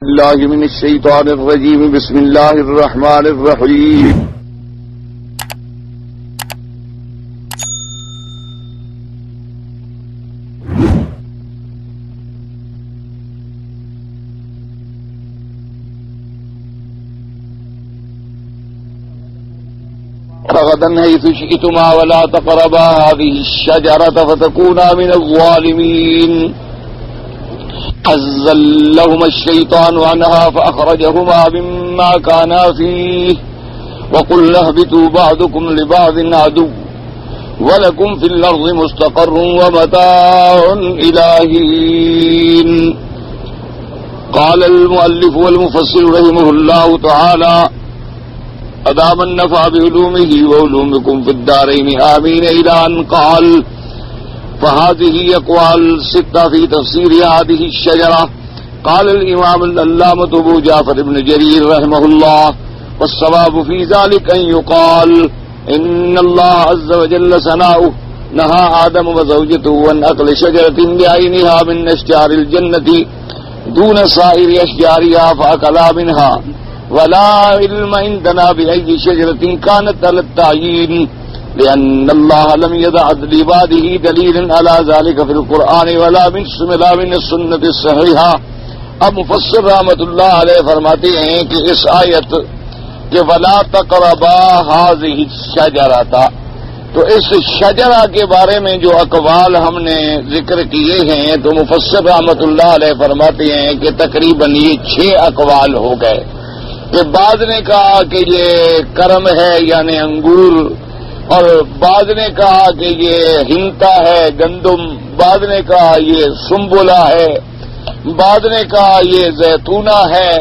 الله من الشيطان الرجيم. بسم الله الرحمن الرحيم. رغدا حيث شئتما ولا تقربا هذه الشجرة فتكونا من الظالمين. أزلهما الشيطان عنها فأخرجهما مما كانا فيه وقلنا اهبطوا بعضكم لبعض عدو ولكم في الأرض مستقر ومتاع إلى حين. قال المؤلف والمفسر رحمه الله تعالى أدام النفع بعلومه وعلومكم في الدارين آمين. إلى أن قال فهذه أقوال ستة في تفسير هذه الشجرة. قال الإمام العلامة أبو جعفر بن جرير رحمه الله والصواب في ذلك أن يقال إن الله عز وجل ثناؤه نهى آدم وزوجته عن أكل شجرة بعينها من أشجار الجنة دون سائر أشجارها فأكلا منها ولا علم عندنا بأي شجرة كانت على التعيين لأن الله لم يضع لعباده دليل على ذلك في القرآن ولا من السنة الصحيحة. اب مفسر رحمۃ اللہ علیہ فرماتے ہیں کہ اس آیت کہ ولا تقربا هذه الشجرة، تو اس شجرہ کے بارے میں جو اقوال ہم نے ذکر کیے ہیں تو مفسر رحمۃ اللہ علیہ فرماتے ہیں کہ تقریباً یہ 6 اقوال ہو گئے. کہ بعض نے کہا کہ یہ کرم ہے یعنی انگور، اور بعض نے کہا کہ یہ ہنتا ہے گندم، بعض نے کہا یہ سنبلا ہے، بعض نے کہا یہ زیتونہ ہے.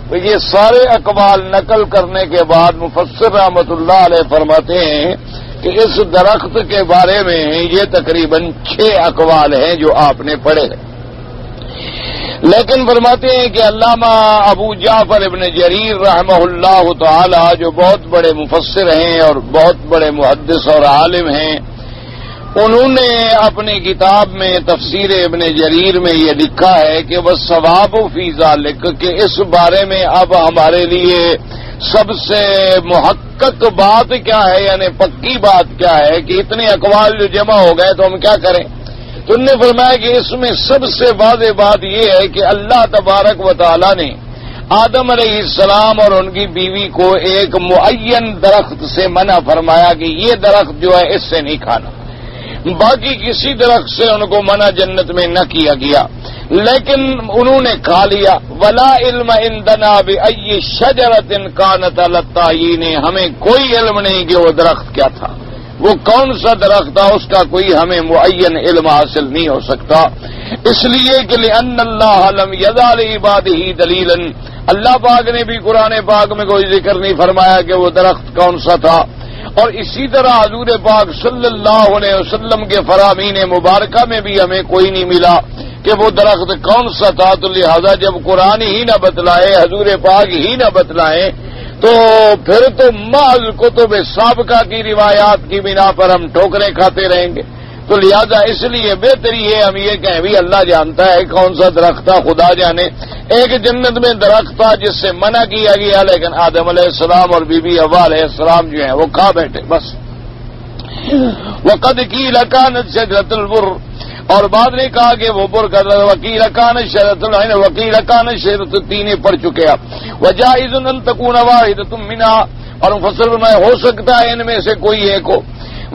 تو یہ سارے اقوال نقل کرنے کے بعد مفسر رحمۃ اللہ علیہ فرماتے ہیں کہ اس درخت کے بارے میں یہ تقریباً 6 اقوال ہیں جو آپ نے پڑھے ہیں. لیکن فرماتے ہیں کہ علامہ ابو جعفر ابن جریر رحمہ اللہ تعالی جو بہت بڑے مفسر ہیں اور بہت بڑے محدث اور عالم ہیں، انہوں نے اپنی کتاب میں تفسیر ابن جریر میں یہ لکھا ہے کہ والثواب فی ذلک، کہ اس بارے میں اب ہمارے لیے سب سے محقق بات کیا ہے یعنی پکی بات کیا ہے کہ اتنے اقوال جو جمع ہو گئے تو ہم کیا کریں. تو انہوں نے فرمایا کہ اس میں سب سے واضح بات یہ ہے کہ اللہ تبارک و تعالی نے آدم علیہ السلام اور ان کی بیوی کو ایک معین درخت سے منع فرمایا کہ یہ درخت جو ہے اس سے نہیں کھانا. باقی کسی درخت سے ان کو منع جنت میں نہ کیا گیا، لیکن انہوں نے کھا لیا. ولا علم عندنا بأي شجرة كانت على التعيين، ہمیں کوئی علم نہیں کہ وہ درخت کیا تھا، وہ کون سا درخت تھا، اس کا کوئی ہمیں معین علم حاصل نہیں ہو سکتا. اس لیے کہ لأن اللہ لم يضع لعباده دلیلا، اللہ پاک نے بھی قرآن پاک میں کوئی ذکر نہیں فرمایا کہ وہ درخت کون سا تھا. اور اسی طرح حضور پاک صلی اللہ علیہ وسلم کے فرامین مبارکہ میں بھی ہمیں کوئی نہیں ملا کہ وہ درخت کون سا تھا. تو لہذا جب قرآن ہی نہ بتلائے، حضور پاک ہی نہ بتلائیں، تو پھر تو محض کتب سابقہ کی روایات کی بنا پر ہم ٹھوکریں کھاتے رہیں گے. تو لہذا اس لیے بہتری ہے ہم یہ کہیں بھی اللہ جانتا ہے کون سا درخت تھا، خدا جانے. ایک جنت میں درخت تھا جس سے منع کیا گیا، لیکن آدم علیہ السلام اور بی بی حوا علیہ السلام جو ہیں وہ کھا بیٹھے بس. وقد قیل کانت شجرۃ البر، اور بعد نے کہا کہ وہ بر کا وکیل کانت شجرۃ العین وکیل کانت شجرۃ التین پڑھ چکے آپ. وجائز ان تکون واحدۃ منها، اور مفسر میں ہو سکتا ہے ان میں سے کوئی ایک ہو.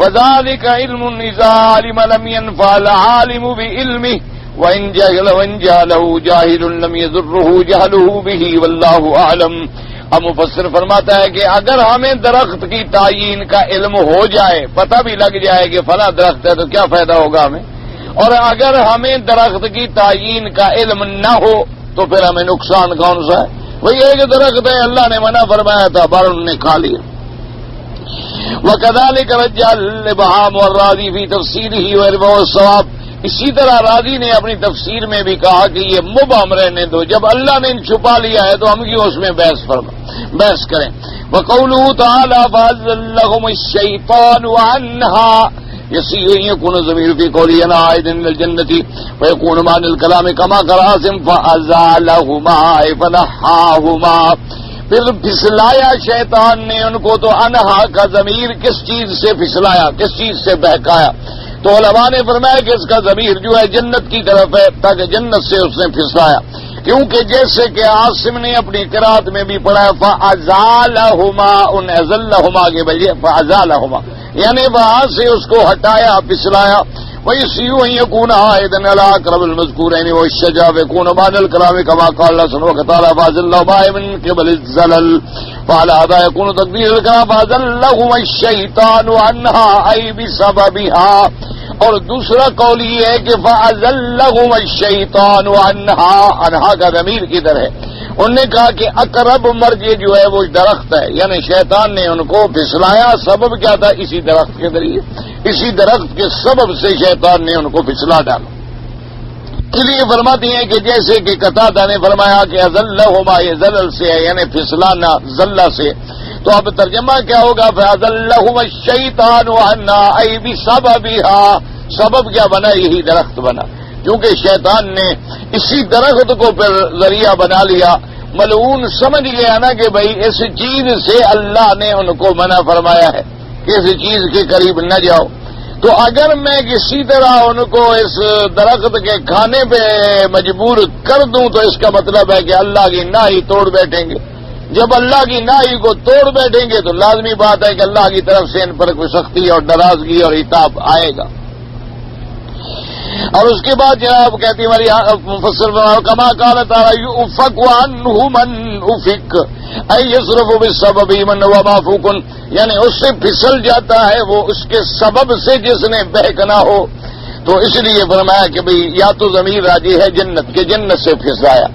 وذلك علم اذا علم لم ينفع العالم بعلمه وان جهله جاهل لم يضره جهله به والله اعلم. اب مفسر فرماتا ہے کہ اگر ہمیں درخت کی تعیین کا علم ہو جائے، پتہ بھی لگ جائے کہ فلاں درخت ہے، تو کیا فائدہ ہوگا ہمیں. اور اگر ہمیں درخت کی تعیین کا علم نہ ہو تو پھر ہمیں نقصان کون سا ہے. وہی ایک درخت ہے، اللہ نے منع فرمایا تھا، بار انہوں نے کھا لیا. وَكَذَلِكَ رَجَّ الْإِبْهَامُ وَالرَّازِي فِي تَفْسِيرِهِ وَيَرْبَوْ الصَّوَابِ. اسی طرح راضی نے اپنی تفسیر میں بھی کہا کہ یہ مبہم رہنے دو، جب اللہ نے چھپا لیا ہے تو ہم کیوں اس میں بحث کریں. وَقَوْلُهُ تَعَالَى فَأَزَلَّهُمُ الشَّيْطَانُ عَنْهَا، يكون الضمير في قوله أنا عائد إلى الجنة ويكون معنى الكلام كما قال عاصم فأزالهما فنحاهما. پھر پھسلایا شیطان نے ان کو، تو انہا کا ضمیر کس چیز سے پھسلایا، کس چیز سے بہکایا؟ تو علماء نے فرمایا کہ اس کا ضمیر جو ہے جنت کی طرف ہے، تاکہ جنت سے اس نے پھسلایا، کیونکہ جیسے کہ عاصم نے اپنی قرات میں بھی پڑھا فَأَزَالَهُمَا، ان ازلہما کے بجائے فَأَزَالَهُمَا، یعنی وہاں سے اس کو ہٹایا، پھسلایا. وَيَسِيُّ أَن يَكُونَ عَائِدًا عَلَىٰ أَقْرَبِ الْمَذْكُورَيْنِ وَالشَّجَاعَ فَيَكُونُ مَعْنَى الْكَلَامِ كَمَا قَالَ اللَّهُ سُبْحَانَهُ وَتَعَالَى فَأَزَلَّهُمَا مِن قِبَلِ الزَّلَلِ. فعلى هذا يكون تقدير الكلام فأزلهما الشيطان عنها أي بسببها. اور دوسرا قول یہ ہے کہ فأزلهما الشيطان عنها کا ضمیر کدھر ہے؟ انہوں نے کہا کہ اقرب مرجع جو ہے وہ درخت ہے، یعنی شیطان نے ان کو پھسلایا. سبب کیا تھا؟ اسی درخت کے ذریعے، اسی درخت کے سبب سے شیطان نے ان کو پھسلا ڈالا. اس لیے فرماتی ہیں کہ جیسے کہ قتادہ نے فرمایا کہ ازلہما، یہ زلل سے ہے یعنی پھسلانا، زلہ سے. تو اب ترجمہ کیا ہوگا؟ فازلہما الشیطان عنہا ای بسببها. سبب کیا بنا؟ یہی درخت بنا، کیونکہ شیطان نے اسی درخت کو پھر ذریعہ بنا لیا. ملعون سمجھ گیا نا کہ بھائی اس چیز سے اللہ نے ان کو منع فرمایا ہے کہ اس چیز کے قریب نہ جاؤ، تو اگر میں کسی طرح ان کو اس درخت کے کھانے پہ مجبور کر دوں تو اس کا مطلب ہے کہ اللہ کی ناہی توڑ بیٹھیں گے. جب اللہ کی ناہی کو توڑ بیٹھیں گے تو لازمی بات ہے کہ اللہ کی طرف سے ان پر کوئی سختی اور ناراضگی اور عتاب آئے گا. اور اس کے بعد جناب کہتی ہماری مفسر کما قال تعالی یؤفک عنہ من افک ای یصرف بالسبب من هو مافوق، یعنی اس سے پھسل جاتا ہے وہ اس کے سبب سے جس نے بہکنا ہو. تو اس لیے فرمایا کہ بھئی یا تو ضمیر راجی ہے جنت کے، جنت سے پھسلایا،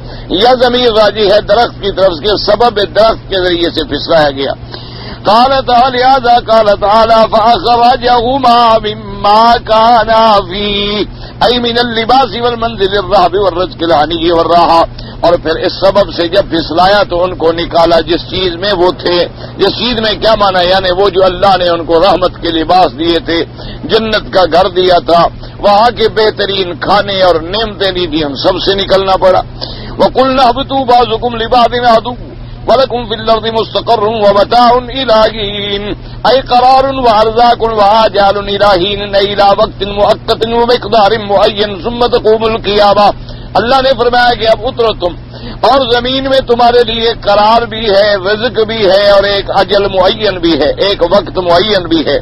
یا ضمیر راجی ہے درخت کی طرف کے سبب درخت کے ذریعے سے پھسلایا گیا. قال تعالی هذا قال تعالی فأخرجهما مما كانا فيه ای من اللباس والمنزل الرهب والرزق العنی والراحہ. اور پھر اس سبب سے جب پھسلایا تو ان کو نکالا جس چیز میں وہ تھے. جس چیز میں کیا مانا؟ یعنی وہ جو اللہ نے ان کو رحمت کے لباس دیے تھے، جنت کا گھر دیا تھا، وہاں کے بہترین کھانے اور نعمتیں دی تھی، ان سب سے نکلنا پڑا. وَقُلْنَا اهْبِطُوا بَعْضُكُمْ لِبَعْضٍ عَدُوٌّ وَلَكُمْ فِي الْأَرْضِ مُسْتَقَرٌّ وَمَتَاعٌ إِلَىٰ حِينٍ أي قرار وأرزاق وآجال إلى حين إلى وقت مؤقت ومقدار معين ثم تقوم القيامة. اللہ نے فرمایا کہ اب اترو تم، اور زمین میں تمہارے لیے قرار بھی ہے، رزق بھی ہے، اور ایک اجل معین بھی ہے، ایک وقت معین بھی ہے،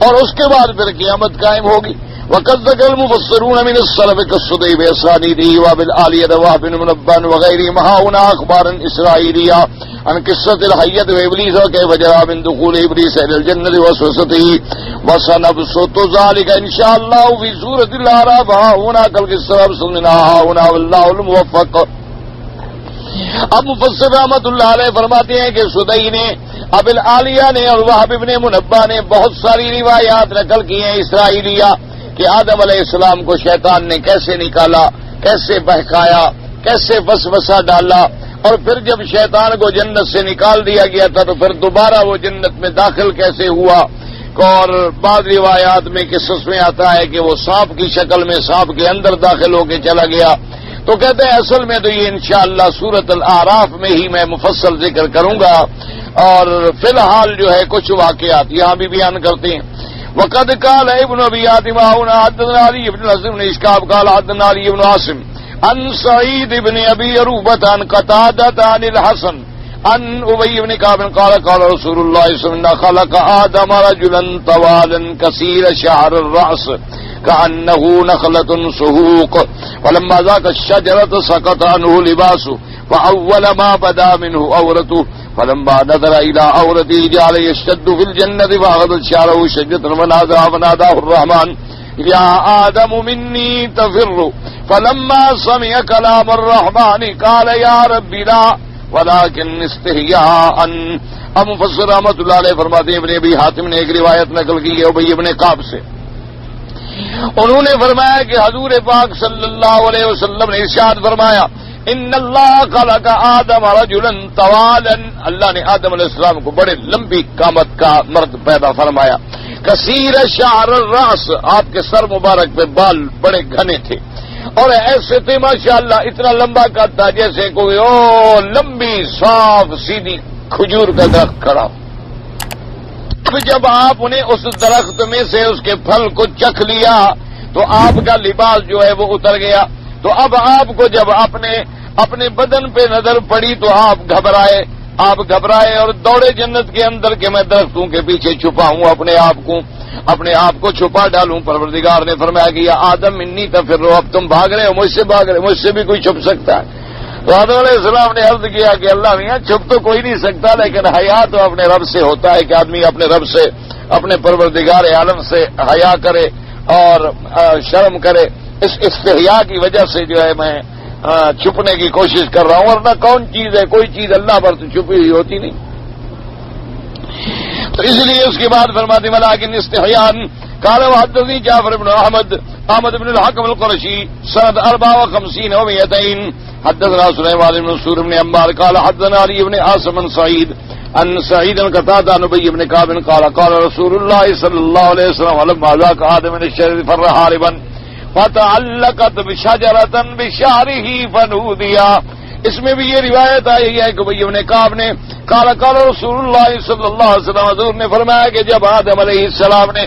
اور اس کے بعد پھر قیامت قائم ہوگی. وقد ذكر المفسرون من السلف كالسدي بأسانيده وبالآلية وهب بن منبه وغيرهم هنا أخبارا إسرائيلية عن قصة الحية وإبليس وكيف جرى من دخول إبليس إلى الجنة ووسوسته وسنبسط ذلك إن شاء الله في سورة الأعراف هنا كالقصة أبسط منها هنا والله الموفق. اب مفسر رحمت اللہ علیہ فرماتے ہیں کہ سدئی نے، اب العالیہ نے اور وہب ابن منبہ نے بہت ساری روایات نقل کی ہیں اسرائیلیہ کہ آدم علیہ السلام کو شیطان نے کیسے نکالا، کیسے بہکایا، کیسے وسوسہ ڈالا، اور پھر جب شیطان کو جنت سے نکال دیا گیا تھا تو پھر دوبارہ وہ جنت میں داخل کیسے ہوا. اور بعض روایات میں قصص میں آتا ہے کہ وہ سانپ کی شکل میں سانپ کے اندر داخل ہو کے چلا گیا. تو کہتے ہیں اصل میں تو یہ انشاءاللہ سورۃ الاعراف میں ہی میں مفصل ذکر کروں گا، اور فی الحال جو ہے کچھ واقعات یہاں بھی بیان کرتے ہیں. وقد قال ابن ابي حاتم هنا حدثنا علي بن الحسن بن اشكاب قال حدثنا علي بن عاصم عن سعيد بن ابي عروبة عن قتادة عن الحسن عن ابي بن كعب قال قال رسول الله صلى الله عليه وسلم خلق آدم رجلا طوالا كثير شعر الرأس كأنه نخلة سهوق ولما ذاق الشجرة سقط عنه لباسه فأول ما بدا منه عورته فلما نظر إلى عورته جعل يشتد في الجنة فأخذ شعره شجرة فناداه الرحمن يا آدم مني تفر فلما سمع كلام الرحمن قال يا رب لا ولكن استحياء. اب مفسر رحمت اللہ علیہ فرماتے ہیں ابن ابی حاتم نے ایک روایت نقل کی ہے ابی ابن کعب سے، انہوں نے فرمایا کہ حضور پاک صلی اللہ علیہ وسلم نے ارشاد فرمایا ان اللہ خلق آدم رجلا طوالا، اللہ نے آدم علیہ السلام کو بڑے لمبی قامت کا مرد پیدا فرمایا. کثیر شعر الراس، آپ کے سر مبارک پہ بال بڑے گھنے تھے، اور ایسے تھے ماشاءاللہ اتنا لمبا قد تھا جیسے کوئی لمبی صاف سیدھی کھجور کا درخت کھڑا ہو۔ جب آپ نے اس درخت میں سے اس کے پھل کو چکھ لیا تو آپ کا لباس جو ہے وہ اتر گیا۔ تو اب آپ کو جب اپنے بدن پہ نظر پڑی تو آپ گھبرائے اور دوڑے جنت کے اندر کہ میں درختوں کے پیچھے چھپا ہوں، اپنے آپ کو چھپا ڈالوں۔ پروردگار نے فرمایا کہ یا آدم انی تفروا، اب تم بھاگ رہے ہو، مجھ سے بھی کوئی چھپ سکتا ہے؟ تو آدم علیہ السلام نے عرض کیا کہ اللہ میاں چھپ تو کوئی نہیں سکتا، لیکن حیا تو اپنے رب سے ہوتا ہے کہ آدمی اپنے رب سے، اپنے پروردگار عالم سے حیا کرے اور شرم کرے۔ اس استحیا کی وجہ سے جو ہے میں چھپنے کی کوشش کر رہا ہوں، ورنہ کون چیز ہے، کوئی چیز اللہ پر تو چھپی ہوئی ہوتی نہیں۔ تو اس لیے اس کے بعد فرماتے ملاکن استحیان قال وحدثني جعفر بن احمد بن الحكم القرشي سند 54 و200 حدثنا سليمان بن منصور بن عمار قال حدثنا علي بن عاصم بن سعيد ان سعيد قتادة عن ابي بن كعب قال رسول الله صلى الله عليه وسلم لما ذاق آدم من الشجرة فر هاربا فتعلقت بشجرة بشعره فنوديا۔ اس میں بھی یہ روایت آئی ہے کہ ابی بن کعب نے قال رسول اللہ صلی اللہ علیہ وسلم، حضور نے فرمایا کہ جب آدم علیہ السلام نے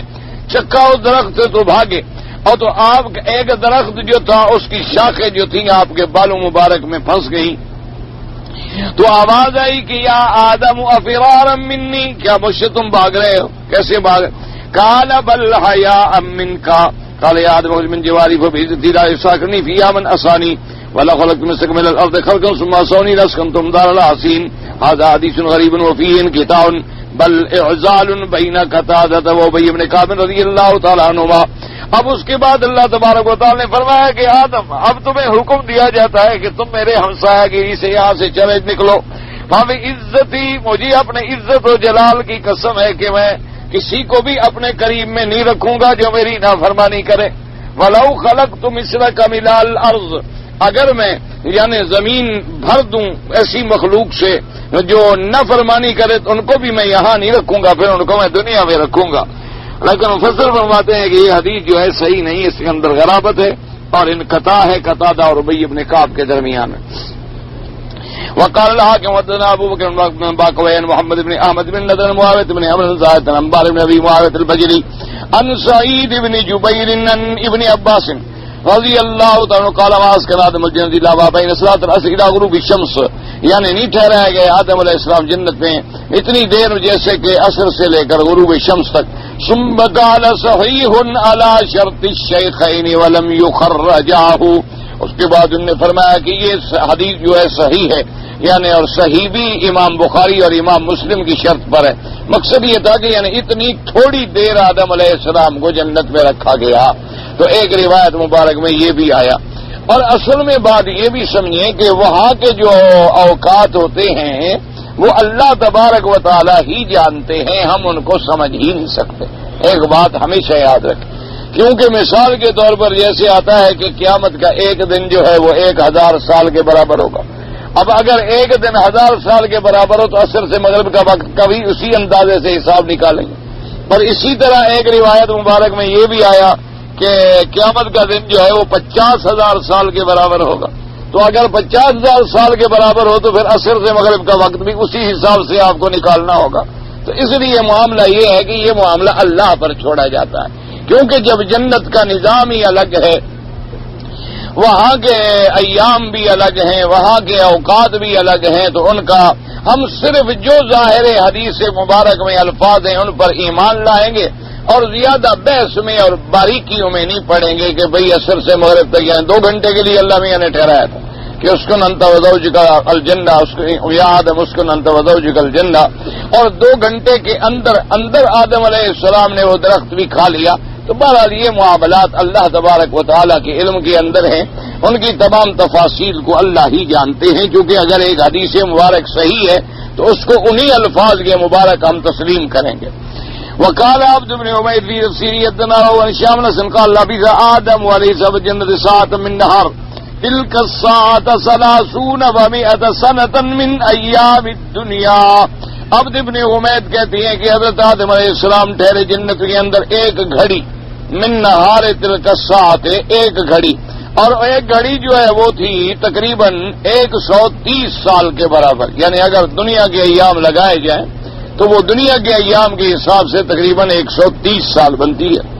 چکا اس درخت سے تو بھاگے، اور تو آپ ایک درخت جو تھا اس کی شاخیں جو تھیں آپ کے بالوں مبارک میں پھنس گئی، تو آواز آئی کہ یا آدم افرارا منی، کیا مجھ سے تم بھاگ رہے ہو؟ کیسے بھاگ؟ قال بل حیاء منک، قال یا آدم من جواری فبعزتی لا یساکنی فیہا من اسانی ولا خلقت مسک من الارض خلقا ثم اسونی لاسکنتم دار الحسین۔ هذا حدیث غریب وفیہ انقطاع بل اعزال بین قتادہ و ابی بن کعب رضی اللہ تعالی عنہما۔ اب اس کے بعد اللہ تبارک و تعالی نے فرمایا کہ آدم اب تمہیں حکم دیا جاتا ہے کہ تم میرے ہمسایہ گیری سے یہاں سے چلے نکلو۔ ہمیں عزتی، مجھے اپنے عزت و جلال کی قسم ہے کہ میں کسی کو بھی اپنے قریب میں نہیں رکھوں گا جو میری نافرمانی کرے۔ ولو خلقت مثلک من الارض، اگر میں یعنی زمین بھر دوں ایسی مخلوق سے جو نافرمانی کرے تو ان کو بھی میں یہاں نہیں رکھوں گا، پھر ان کو میں دنیا میں رکھوں گا۔ لیکن مفسر فرماتے ہیں کہ یہ حدیث جو ہے صحیح نہیں، اس کے اندر غرابت ہے اور انقطاع ہے قتادہ اور ابی بن کعب کے درمیان میں۔ وقال الحاکم حدثنا ابو بکر بن باقوین محمد بن احمد بن نضر معاویہ بن عمرو بن زاہد بن عمار بن ابی معاویہ البجلی عن سعید بن جبیر عن ابن عباس رضی اللہ تعالیٰ قال واس کر آدم الجنت لا بین صلاۃ العصر الى غروب الشمس، یعنی نہیں ٹھہرایا گیا آدم علیہ السلام جنت میں اتنی دیر جیسے کہ عصر سے لے کر غروب شمس تک۔ ثم قال صحیح علی شرط الشیخین ولم یخرجاہ، اس کے بعد انہوں نے فرمایا کہ یہ حدیث جو ہے صحیح ہے، یعنی اور صحیح بھی امام بخاری اور امام مسلم کی شرط پر ہے۔ مقصد یہ تھا کہ یعنی اتنی تھوڑی دیر آدم علیہ السلام کو جنت میں رکھا گیا، تو ایک روایت مبارک میں یہ بھی آیا۔ اور اصل میں بات یہ بھی سمجھیں کہ وہاں کے جو اوقات ہوتے ہیں وہ اللہ تبارک و تعالی ہی جانتے ہیں، ہم ان کو سمجھ ہی نہیں سکتے۔ ایک بات ہمیشہ یاد رکھیں، کیونکہ مثال کے طور پر جیسے آتا ہے کہ قیامت کا ایک دن جو ہے وہ 1000 سال کے برابر ہوگا۔ اب اگر ایک دن 1000 سال کے برابر ہو تو عصر سے مغرب کا وقت کبھی اسی اندازے سے حساب نکالیں گے۔ پر اسی طرح ایک روایت مبارک میں یہ بھی آیا کہ قیامت کا دن جو ہے وہ 50,000 سال کے برابر ہوگا۔ تو اگر 50,000 سال کے برابر ہو تو پھر عصر سے مغرب کا وقت بھی اسی حساب سے آپ کو نکالنا ہوگا۔ تو اس لیے معاملہ یہ ہے کہ یہ معاملہ اللہ پر چھوڑا جاتا ہے، کیونکہ جب جنت کا نظام ہی الگ ہے، وہاں کے ایام بھی الگ ہیں، وہاں کے اوقات بھی الگ ہیں، تو ان کا ہم صرف جو ظاہر حدیث مبارک میں الفاظ ہیں ان پر ایمان لائیں گے اور زیادہ بحث میں اور باریکیوں میں نہیں پڑیں گے کہ بھئی عصر سے مغرب تک یعنی 2 گھنٹے کے لیے اللہ میاں نے ٹھہرایا تھا کہ اسکن انت وزوجک الجنہ، یا آدم اسکن انت وزوجک الجنہ، اور 2 گھنٹے کے اندر آدم علیہ السلام نے وہ درخت بھی کھا لیا۔ تو بہرحال یہ معاملات اللہ تبارک و تعالیٰ کے علم کے اندر ہیں، ان کی تمام تفاصیل کو اللہ ہی جانتے ہیں، کیونکہ اگر ایک حدیث مبارک صحیح ہے تو اس کو انہی الفاظ کے مبارک ہم تسلیم کریں گے۔ وقال عبد بن عمیر فی تفسیرہ ادناه عن شام نسن قال لبث آدم وليس بجنة ساعة من نهار تلك الساعة 30 و100 سنة من أيام الدنيا عبد ابن حمید کہتی ہیں کہ حضرت آدم علیہ السلام ٹھہرے جنت کے اندر ایک گھڑی، من نہار تلک الساعۃ، ایک گھڑی، اور ایک گھڑی جو ہے وہ تھی تقریباً 130 سال کے برابر، یعنی اگر دنیا کے ایام لگائے جائیں تو وہ دنیا کے ایام کے حساب سے تقریباً 130 سال بنتی ہے۔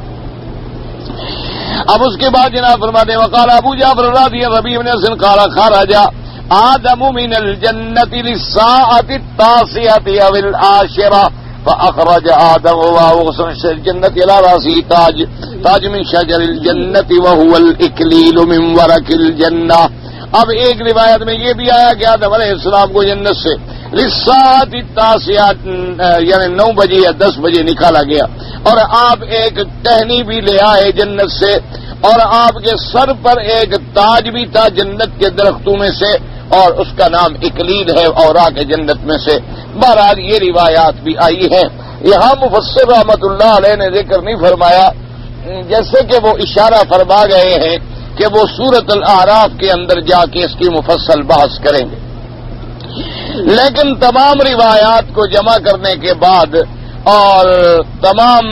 اب اس کے بعد جناب فرماتے ہیں وقال ابو جعفر راضی ربیع بن حسن قال خرج آدم من الجنة للساعة التاسعة او العاشرة فأخرج آدم وغصن الجنة إلى رأسه تاج من شجر الجنة وهو الإكليل من ورق الجنة۔ اب ایک روایت میں یہ بھی آیا کہ آدم علیہ السلام کو جنت سے للساعة التاسعة یعنی 9 بجے یا 10 بجے نکالا گیا، اور آپ ایک ٹہنی بھی لے آئے جنت سے، اور آپ کے سر پر ایک تاج بھی تھا جنت کے درختوں میں سے، اور اس کا نام اکلیل ہے اوراق جنت میں سے۔ بہرحال یہ روایات بھی آئی ہیں۔ یہاں مفسر رحمت اللہ علیہ نے ذکر نہیں فرمایا، جیسے کہ وہ اشارہ فرما گئے ہیں کہ وہ سورۃ الاعراف کے اندر جا کے اس کی مفصل بحث کریں گے، لیکن تمام روایات کو جمع کرنے کے بعد اور تمام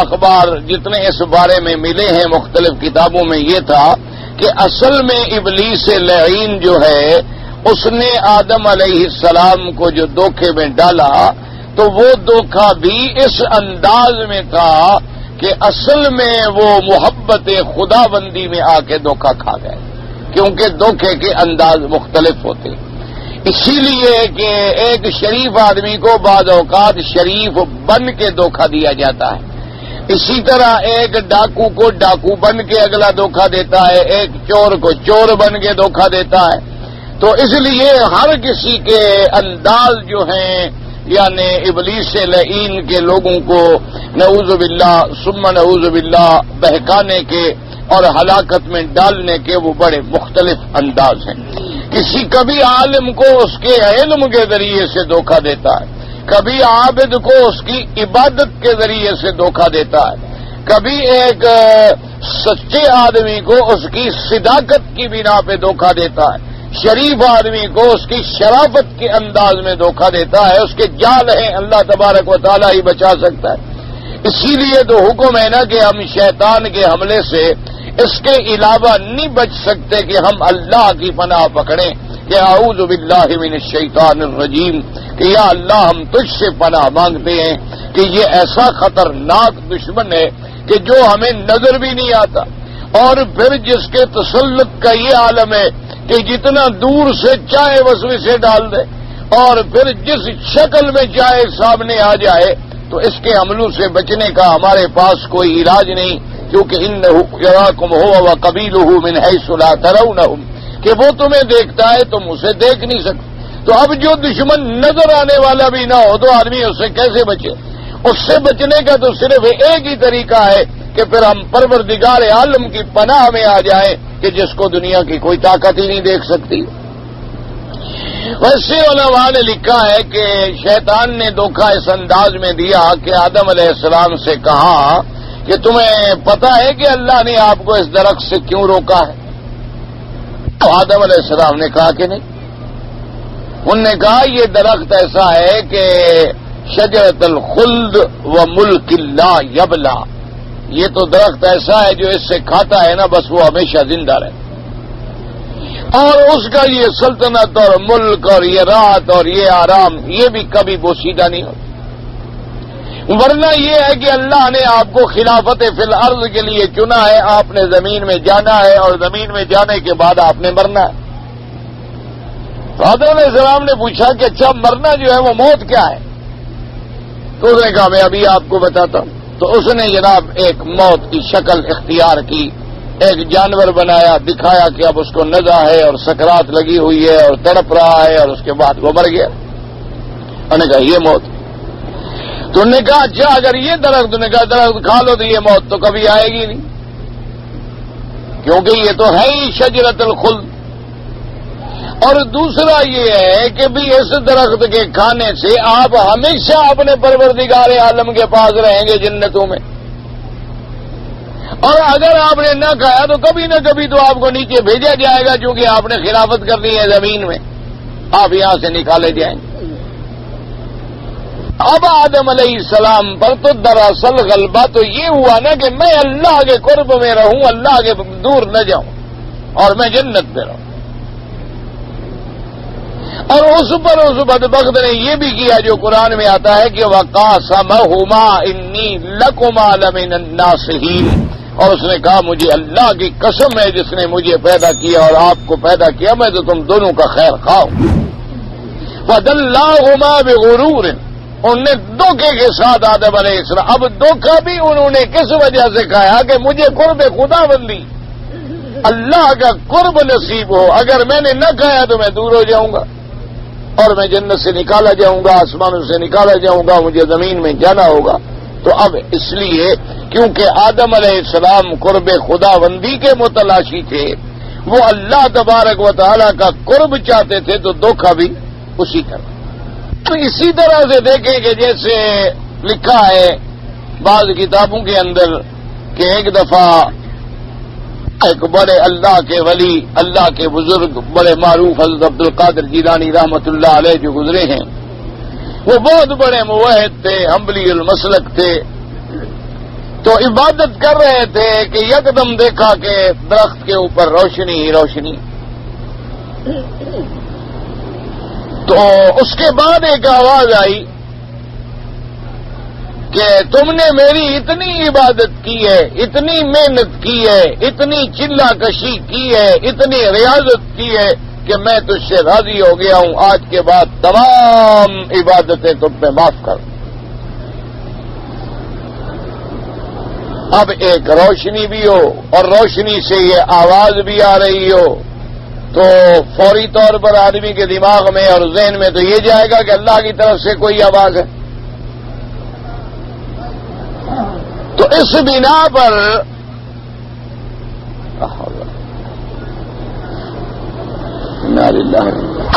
اخبار جتنے اس بارے میں ملے ہیں مختلف کتابوں میں یہ تھا کہ اصل میں ابلیس لعین جو ہے اس نے آدم علیہ السلام کو جو دھوکے میں ڈالا تو وہ دھوکہ بھی اس انداز میں تھا کہ اصل میں وہ محبت خدا بندی میں آ کے دھوکہ کھا گئے، کیونکہ دھوکے کے انداز مختلف ہوتے، اسی لیے کہ ایک شریف آدمی کو بعض اوقات شریف بن کے دھوکہ دیا جاتا ہے، اسی طرح ایک ڈاکو کو ڈاکو بن کے اگلا دھوکہ دیتا ہے، ایک چور کو چور بن کے دھوکہ دیتا ہے۔ تو اس لیے ہر کسی کے انداز جو ہیں یعنی ابلیس لعین کے لوگوں کو نعوذ باللہ ثم نعوذ باللہ بہکانے کے اور ہلاکت میں ڈالنے کے وہ بڑے مختلف انداز ہیں۔ کسی کبھی عالم کو اس کے علم کے ذریعے سے دھوکہ دیتا ہے، کبھی عابد کو اس کی عبادت کے ذریعے سے دھوکہ دیتا ہے، کبھی ایک سچے آدمی کو اس کی صداقت کی بنا پہ دھوکہ دیتا ہے، شریف آدمی کو اس کی شرافت کے انداز میں دھوکہ دیتا ہے، اس کے جال ہیں اللہ تبارک و تعالیٰ ہی بچا سکتا ہے۔ اسی لیے تو حکم ہے نا کہ ہم شیطان کے حملے سے اس کے علاوہ نہیں بچ سکتے کہ ہم اللہ کی پناہ پکڑیں کہ اعوذ باللہ من الشیطان الرجیم، کہ یا اللہ ہم تجھ سے پناہ مانگتے ہیں کہ یہ ایسا خطرناک دشمن ہے کہ جو ہمیں نظر بھی نہیں آتا، اور پھر جس کے تسلط کا یہ عالم ہے کہ جتنا دور سے چاہے وسوسے ڈال دے اور پھر جس شکل میں چاہے سامنے آ جائے، تو اس کے حملوں سے بچنے کا ہمارے پاس کوئی علاج نہیں، کیونکہ انہ یراکم هو وقبیلہ من حیث لا ترونہم، کہ وہ تمہیں دیکھتا ہے تم اسے دیکھ نہیں سکتے۔ تو اب جو دشمن نظر آنے والا بھی نہ ہو تو آدمی اس سے کیسے بچے؟ اس سے بچنے کا تو صرف ایک ہی طریقہ ہے کہ پھر ہم پروردگار عالم کی پناہ میں آ جائیں کہ جس کو دنیا کی کوئی طاقت ہی نہیں دیکھ سکتی۔ ویسے علماء نے لکھا ہے کہ شیطان نے دھوکہ اس انداز میں دیا کہ آدم علیہ السلام سے کہا کہ تمہیں پتا ہے کہ اللہ نے آپ کو اس درخت سے کیوں روکا ہے؟ تو آدم علیہ السلام نے کہا کہ نہیں۔ انہوں نے کہا یہ درخت ایسا ہے کہ شجرۃ الخلد و ملک لا یبلا، یہ تو درخت ایسا ہے جو اس سے کھاتا ہے نا بس وہ ہمیشہ زندہ رہے، اور اس کا یہ سلطنت اور ملک اور یہ راحت اور یہ آرام یہ بھی کبھی بوسیدہ نہیں ہوتا۔ ورنہ یہ ہے کہ اللہ نے آپ کو خلافت فی الارض کے لیے چنا ہے، آپ نے زمین میں جانا ہے اور زمین میں جانے کے بعد آپ نے مرنا ہے۔ تو آدم علیہ السلام نے پوچھا کہ اچھا مرنا جو ہے وہ موت کیا ہے؟ تو اس نے کہا میں ابھی آپ کو بتاتا ہوں۔ تو اس نے جناب ایک موت کی شکل اختیار کی، ایک جانور بنایا، دکھایا کہ اب اس کو نزع ہے اور سکرات لگی ہوئی ہے اور تڑپ رہا ہے، اور اس کے بعد وہ مر گیا۔ انہوں نے کہا یہ موت۔ تو انہوں نے کہا اچھا اگر یہ درخت، نے کہا درخت کھا لو تو یہ موت تو کبھی آئے گی نہیں، کیونکہ یہ تو ہے ہی شجرۃ الخلد۔ اور دوسرا یہ ہے کہ بھی اس درخت کے کھانے سے آپ ہمیشہ اپنے پروردگار عالم کے پاس رہیں گے جنتوں میں، اور اگر آپ نے نہ کھایا تو کبھی نہ کبھی تو آپ کو نیچے بھیجا جائے گا، چونکہ آپ نے خلافت کر لی ہے زمین میں، آپ یہاں سے نکالے جائیں گے۔ اب آدم علیہ السلام پر تو دراصل غلبہ تو یہ ہوا نا کہ میں اللہ کے قرب میں رہوں، اللہ کے دور نہ جاؤں اور میں جنت میں رہوں. اور اس پر اس بدبخت نے یہ بھی کیا جو قرآن میں آتا ہے کہ وَقَاسَمَهُمَا إِنِّي لَكُمَا لَمِنَ النَّاصِحِينَ، اور اس نے کہا مجھے اللہ کی قسم ہے جس نے مجھے پیدا کیا اور آپ کو پیدا کیا، میں تو تم دونوں کا خیر خواہ ہوں. فَدَلَّاهُمَا بِغُرُورٍ، انہوں نے دھوکے کے ساتھ آدم علیہ السلام، اب دھوکہ بھی انہوں نے کس وجہ سے کہا کہ مجھے قرب خدا بندی، اللہ کا قرب نصیب ہو، اگر میں نے نہ کہا تو میں دور ہو جاؤں گا اور میں جنت سے نکالا جاؤں گا، آسمانوں سے نکالا جاؤں گا، مجھے زمین میں جانا ہوگا. تو اب اس لیے کیونکہ آدم علیہ السلام قرب خدا بندی کے متلاشی تھے، وہ اللہ تبارک و تعالی کا قرب چاہتے تھے، تو دھوکہ بھی اسی طرح. تو اسی طرح سے دیکھیں کہ جیسے لکھا ہے بعض کتابوں کے اندر کہ ایک دفعہ ایک بڑے اللہ کے ولی، اللہ کے بزرگ، بڑے معروف حضرت عبد القادر جیلانی رحمۃ اللہ علیہ جو گزرے ہیں، وہ بہت بڑے موحد تھے، حنبلی المسلک تھے. تو عبادت کر رہے تھے کہ یکدم دیکھا کہ درخت کے اوپر روشنی ہی روشنی. تو اس کے بعد ایک آواز آئی کہ تم نے میری اتنی عبادت کی ہے، اتنی محنت کی ہے، اتنی چلہ کشی کی ہے، اتنی ریاضت کی ہے کہ میں تجھ سے راضی ہو گیا ہوں، آج کے بعد تمام عبادتیں تم پہ معاف کر. اب ایک روشنی بھی ہو اور روشنی سے یہ آواز بھی آ رہی ہو تو فوری طور پر آدمی کے دماغ میں اور ذہن میں تو یہ جائے گا کہ اللہ کی طرف سے کوئی آواز ہے. تو اس بنا پر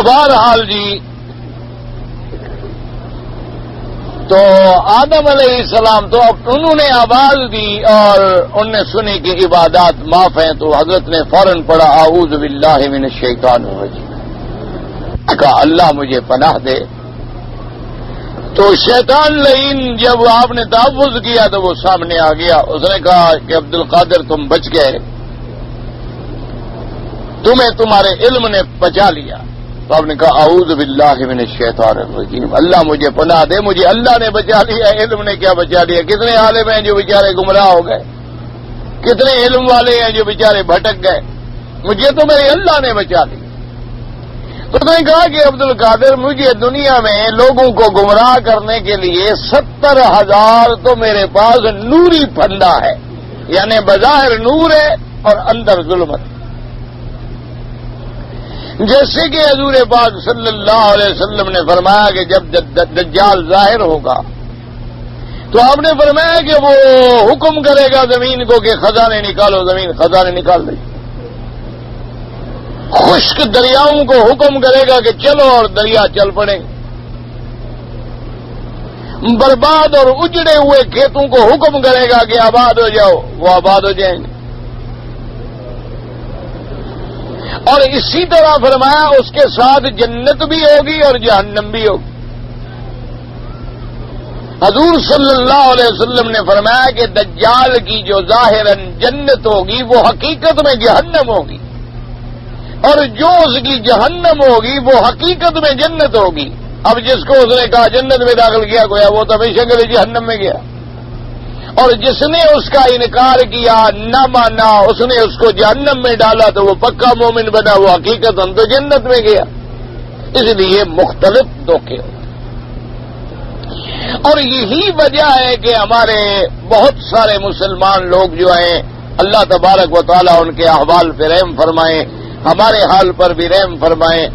بہرحال جی، تو آدم علیہ السلام تو اب انہوں نے آواز دی اور انہوں نے سنی کہ عبادات معاف ہیں، تو حضرت نے فوراً پڑھا اعوذ باللہ من الشیطان الرجیم، کہا اللہ مجھے پناہ دے. تو شیطان لعین جب آپ نے تحفظ کیا تو وہ سامنے آ گیا. اس نے کہا کہ عبد القادر تم بچ گئے، تمہیں تمہارے علم نے بچا لیا. تو آپ نے کہا اعوذ باللہ من الشیطان الرجیم، اللہ مجھے پناہ دے، مجھے اللہ نے بچا لیا، علم نے کیا بچا لیا. کتنے عالم ہیں جو بیچارے گمراہ ہو گئے، کتنے علم والے ہیں جو بیچارے بھٹک گئے، مجھے تو میرے اللہ نے بچا لیا. تو میں نے کہا کہ عبد القادر مجھے دنیا میں لوگوں کو گمراہ کرنے کے لیے 70,000 تو میرے پاس نوری پھندا ہے، یعنی بظاہر نور ہے اور اندر ظلمت. جیسے کہ حضور پاک صلی اللہ علیہ وسلم نے فرمایا کہ جب دجال ظاہر ہوگا تو آپ نے فرمایا کہ وہ حکم کرے گا زمین کو کہ خزانے نکالو، زمین خزانے نکال دے. خشک دریاؤں کو حکم کرے گا کہ چلو اور دریا چل پڑیں. برباد اور اجڑے ہوئے کھیتوں کو حکم کرے گا کہ آباد ہو جاؤ، وہ آباد ہو جائیں گے. اور اسی طرح فرمایا اس کے ساتھ جنت بھی ہوگی اور جہنم بھی ہوگی. حضور صلی اللہ علیہ وسلم نے فرمایا کہ دجال کی جو ظاہراً جنت ہوگی وہ حقیقت میں جہنم ہوگی، اور جو اس کی جہنم ہوگی وہ حقیقت میں جنت ہوگی. اب جس کو اس نے کہا جنت میں داخل کیا گیا وہ تو ہمیشہ کے لیے جہنم میں گیا، اور جس نے اس کا انکار کیا، نہ مانا، اس نے اس کو جہنم میں ڈالا تو وہ پکا مومن بنا، وہ حقیقت تو جنت میں گیا. اس لیے مختلف دھوکے ہوتے. اور یہی وجہ ہے کہ ہمارے بہت سارے مسلمان لوگ جو ہیں، اللہ تبارک و تعالیٰ ان کے احوال پہ رحم فرمائیں، ہمارے حال پر بھی رحم فرمائیں.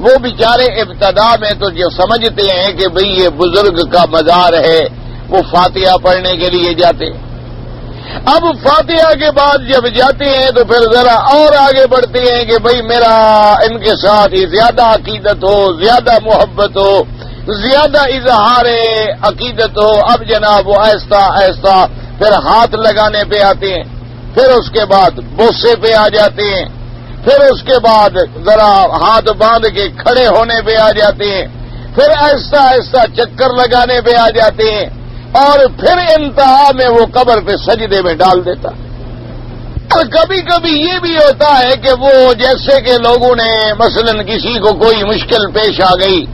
وہ بیچارے ابتدا میں تو جو سمجھتے ہیں کہ بھئی یہ بزرگ کا مزار ہے، وہ فاتحہ پڑھنے کے لیے جاتے. اب فاتحہ کے بعد جب جاتے ہیں تو پھر ذرا اور آگے بڑھتے ہیں کہ بھئی میرا ان کے ساتھ ہی زیادہ عقیدت ہو، زیادہ محبت ہو، زیادہ اظہار عقیدت ہو. اب جناب وہ آہستہ آہستہ پھر ہاتھ لگانے پہ آتے ہیں، پھر اس کے بعد بوسے پہ آ جاتے ہیں، پھر اس کے بعد ذرا ہاتھ باندھ کے کھڑے ہونے پہ آ جاتے ہیں، پھر آہستہ آہستہ چکر لگانے پہ آ جاتے ہیں اور پھر انتہا میں وہ قبر پہ سجدے میں ڈال دیتا۔ اور کبھی کبھی یہ بھی ہوتا ہے کہ وہ جیسے کہ لوگوں نے مثلا کسی کو کوئی مشکل پیش آ گئی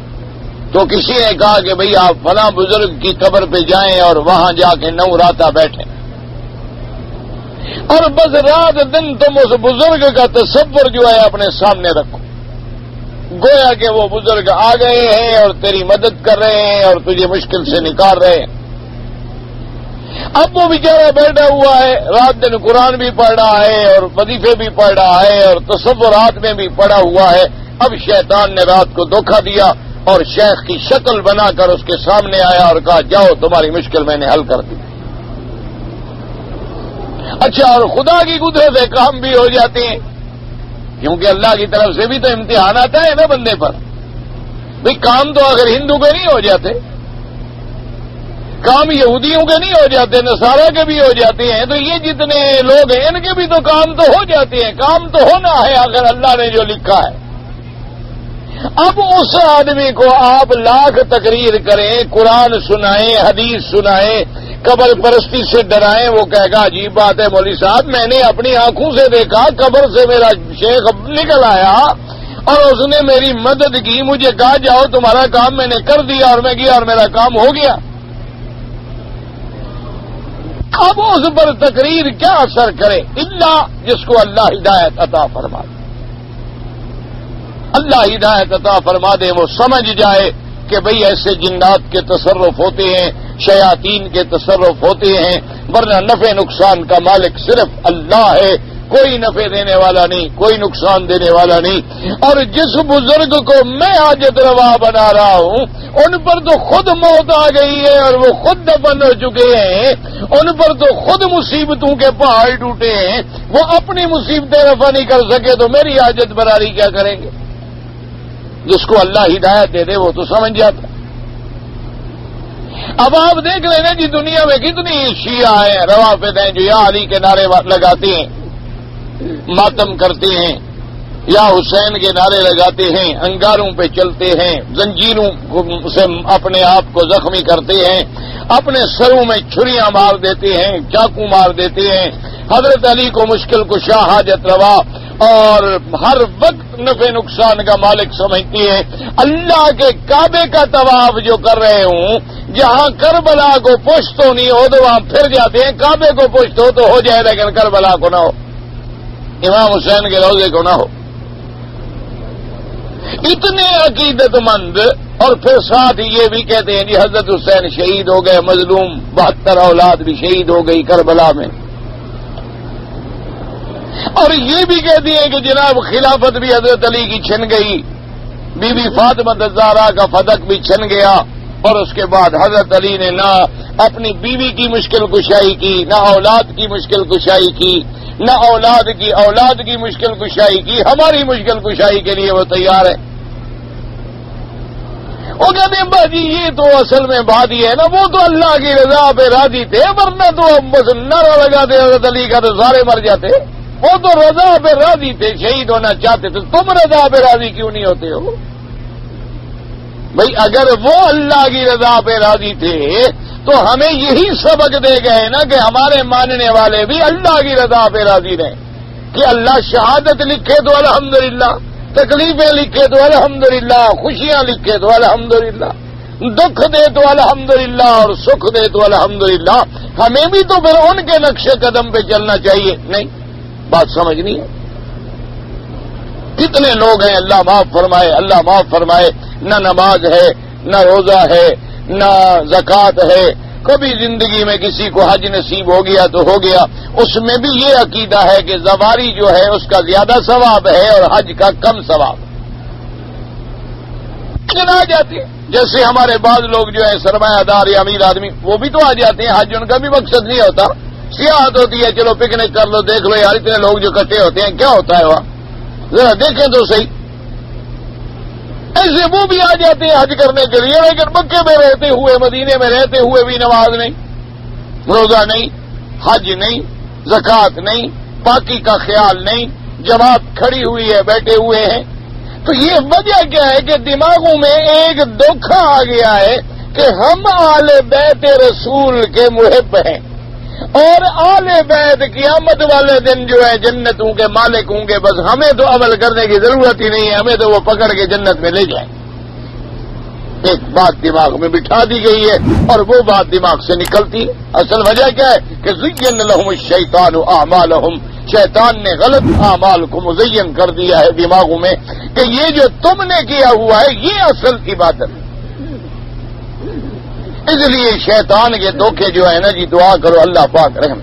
تو کسی نے کہا کہ بھئی آپ فلاں بزرگ کی قبر پہ جائیں اور وہاں جا کے 9 راتیں بیٹھیں، اور بس رات دن تم اس بزرگ کا تصور جو ہے اپنے سامنے رکھو، گویا کہ وہ بزرگ آ گئے ہیں اور تیری مدد کر رہے ہیں اور تجھے مشکل سے نکال رہے ہیں۔ اب وہ بیچارہ بیٹھا ہوا ہے، رات دن قرآن بھی پڑھ رہا ہے اور وظیفے بھی پڑھ رہا ہے اور تصورات میں بھی پڑا ہوا ہے۔ اب شیطان نے رات کو دھوکہ دیا اور شیخ کی شکل بنا کر اس کے سامنے آیا اور کہا جاؤ تمہاری مشکل میں نے حل کر دی۔ اچھا، اور خدا کی قدرت سے کام بھی ہو جاتے ہیں، کیونکہ اللہ کی طرف سے بھی تو امتحان آتا ہے نا بندے پر۔ بھئی کام تو اگر ہندو کے نہیں ہو جاتے، کام یہودیوں کے نہیں ہو جاتے، نصارہ کے بھی ہو جاتے ہیں، تو یہ جتنے لوگ ہیں ان کے بھی تو کام تو ہو جاتے ہیں۔ کام تو ہونا ہے اگر اللہ نے جو لکھا ہے۔ اب اس آدمی کو آپ لاکھ تقریر کریں، قرآن سنائیں، حدیث سنائیں، قبر پرستی سے ڈرائیں، وہ کہے گا عجیب بات ہے مولوی صاحب، میں نے اپنی آنکھوں سے دیکھا، قبر سے میرا شیخ نکل آیا اور اس نے میری مدد کی، مجھے کہا جاؤ تمہارا کام میں نے کر دیا، اور میں گیا اور میرا کام ہو گیا۔ اب اس پر تقریر کیا اثر کرے؟ الا جس کو اللہ ہدایت عطا فرما دے، اللہ ہدایت عطا فرما دے، وہ سمجھ جائے کہ بھئی ایسے جنات کے تصرف ہوتے ہیں، شیاطین کے تصرف ہوتے ہیں، ورنہ نفع نقصان کا مالک صرف اللہ ہے، کوئی نفع دینے والا نہیں، کوئی نقصان دینے والا نہیں۔ اور جس بزرگ کو میں حاجت روا بنا رہا ہوں ان پر تو خود موت آ گئی ہے اور وہ خود دفن ہو چکے ہیں، ان پر تو خود مصیبتوں کے پہاڑ ٹوٹے ہیں، وہ اپنی مصیبتیں رفع نہیں کر سکے تو میری حاجت براری کیا کریں گے؟ جس کو اللہ ہدایت دے دے وہ تو سمجھ جاتا۔ اب آپ دیکھ لیں نا جی، دنیا میں کتنی شیعہ ہیں، روافض ہیں جو یا علی کے نعرے لگاتے ہیں، ماتم کرتے ہیں، یا حسین کے نعرے لگاتے ہیں، انگاروں پہ چلتے ہیں، زنجیروں سے اپنے آپ کو زخمی کرتے ہیں، اپنے سروں میں چھریاں مار دیتے ہیں، چاقو مار دیتے ہیں، حضرت علی کو مشکل کشا، حاجت روا اور ہر وقت نفع نقصان کا مالک سمجھتی ہے۔ اللہ کے کعبے کا طواف جو کر رہے ہوں، جہاں کربلا کو پشتو نہیں ہو تو وہاں پھر جاتے ہیں، کعبے کو پشت ہو تو ہو جائے لیکن کربلا کو نہ ہو، امام حسین کے روضے کو نہ ہو۔ اتنے عقیدت مند، اور پھر ساتھ یہ بھی کہتے ہیں جی حضرت حسین شہید ہو گئے، مظلوم 72 اولاد بھی شہید ہو گئی کربلا میں، اور یہ بھی کہتی ہیں کہ جناب خلافت بھی حضرت علی کی چھن گئی، بی بی فاطمہ الزہرا کا فتق بھی چھن گیا، اور اس کے بعد حضرت علی نے نہ اپنی بیوی کی مشکل کشائی کی، نہ اولاد کی مشکل کشائی کی، نہ اولاد کی مشکل کشائی کی، ہماری مشکل کشائی کے لیے وہ تیار ہے۔ وہ کہتے ہیں باجی یہ تو اصل میں بات یہ ہے نا، وہ تو اللہ کی رضا پہ راضی تھے، ورنہ تو بس نعرہ لگاتے حضرت علی کا تو سارے مر جاتے، وہ تو رضا پہ راضی تھے، شہید ہونا چاہتے تھے، تم رضا پہ راضی کیوں نہیں ہوتے ہو؟ بھئی اگر وہ اللہ کی رضا پہ راضی تھے تو ہمیں یہی سبق دے گئے نا کہ ہمارے ماننے والے بھی اللہ کی رضا پہ راضی رہیں، کہ اللہ شہادت لکھے تو الحمدللہ، تکلیفیں لکھے تو الحمدللہ، خوشیاں لکھے تو الحمدللہ، دکھ دے تو الحمدللہ اور سکھ دے تو الحمدللہ، ہمیں بھی تو پھر ان کے نقش قدم پہ چلنا چاہیے۔ نہیں، بات سمجھنی ہے۔ کتنے لوگ ہیں، اللہ معاف فرمائے، اللہ معاف فرمائے، نہ نماز ہے، نہ روزہ ہے، نہ زکوٰۃ ہے، کبھی زندگی میں کسی کو حج نصیب ہو گیا تو ہو گیا، اس میں بھی یہ عقیدہ ہے کہ زواری جو ہے اس کا زیادہ ثواب ہے اور حج کا کم ثواب آ جاتی ہے۔ جیسے ہمارے بعض لوگ جو ہے سرمایہ دار یا امیر آدمی، وہ بھی تو آ جاتے ہیں، حج ان کا بھی مقصد نہیں ہوتا، سیاحت ہوتی ہے، چلو پکنک کر لو، دیکھ لو یار اتنے لوگ جو اکٹھے ہوتے ہیں کیا ہوتا ہے وہاں، ذرا دیکھیں تو صحیح۔ ایسے وہ بھی آ جاتے ہیں حج کرنے کے لیے، لیکن مکے میں رہتے ہوئے، مدینے میں رہتے ہوئے بھی نماز نہیں، روزہ نہیں، حج نہیں، زکوٰۃ نہیں، پاکی کا خیال نہیں، جماعت کھڑی ہوئی ہے، بیٹھے ہوئے ہیں، تو یہ وجہ کیا ہے کہ دماغوں میں ایک دھوکہ آ گیا ہے کہ ہم آل بیت رسول کے محب ہیں اور آل بیت قیامت والے دن جو ہے جنتوں کے مالک ہوں گے، بس ہمیں تو عمل کرنے کی ضرورت ہی نہیں ہے، ہمیں تو وہ پکڑ کے جنت میں لے جائیں۔ ایک بات دماغ میں بٹھا دی گئی ہے اور وہ بات دماغ سے نکلتی ہے۔ اصل وجہ کیا ہے کہ زین لہم الشیطان اعمالہم، شیطان نے غلط اعمال کو مزین کر دیا ہے دماغوں میں کہ یہ جو تم نے کیا ہوا ہے یہ اصل عبادت ہے۔ اس لیے شیطان کے دھوکے جو ہے نا جی، دعا کرو اللہ پاک رحم،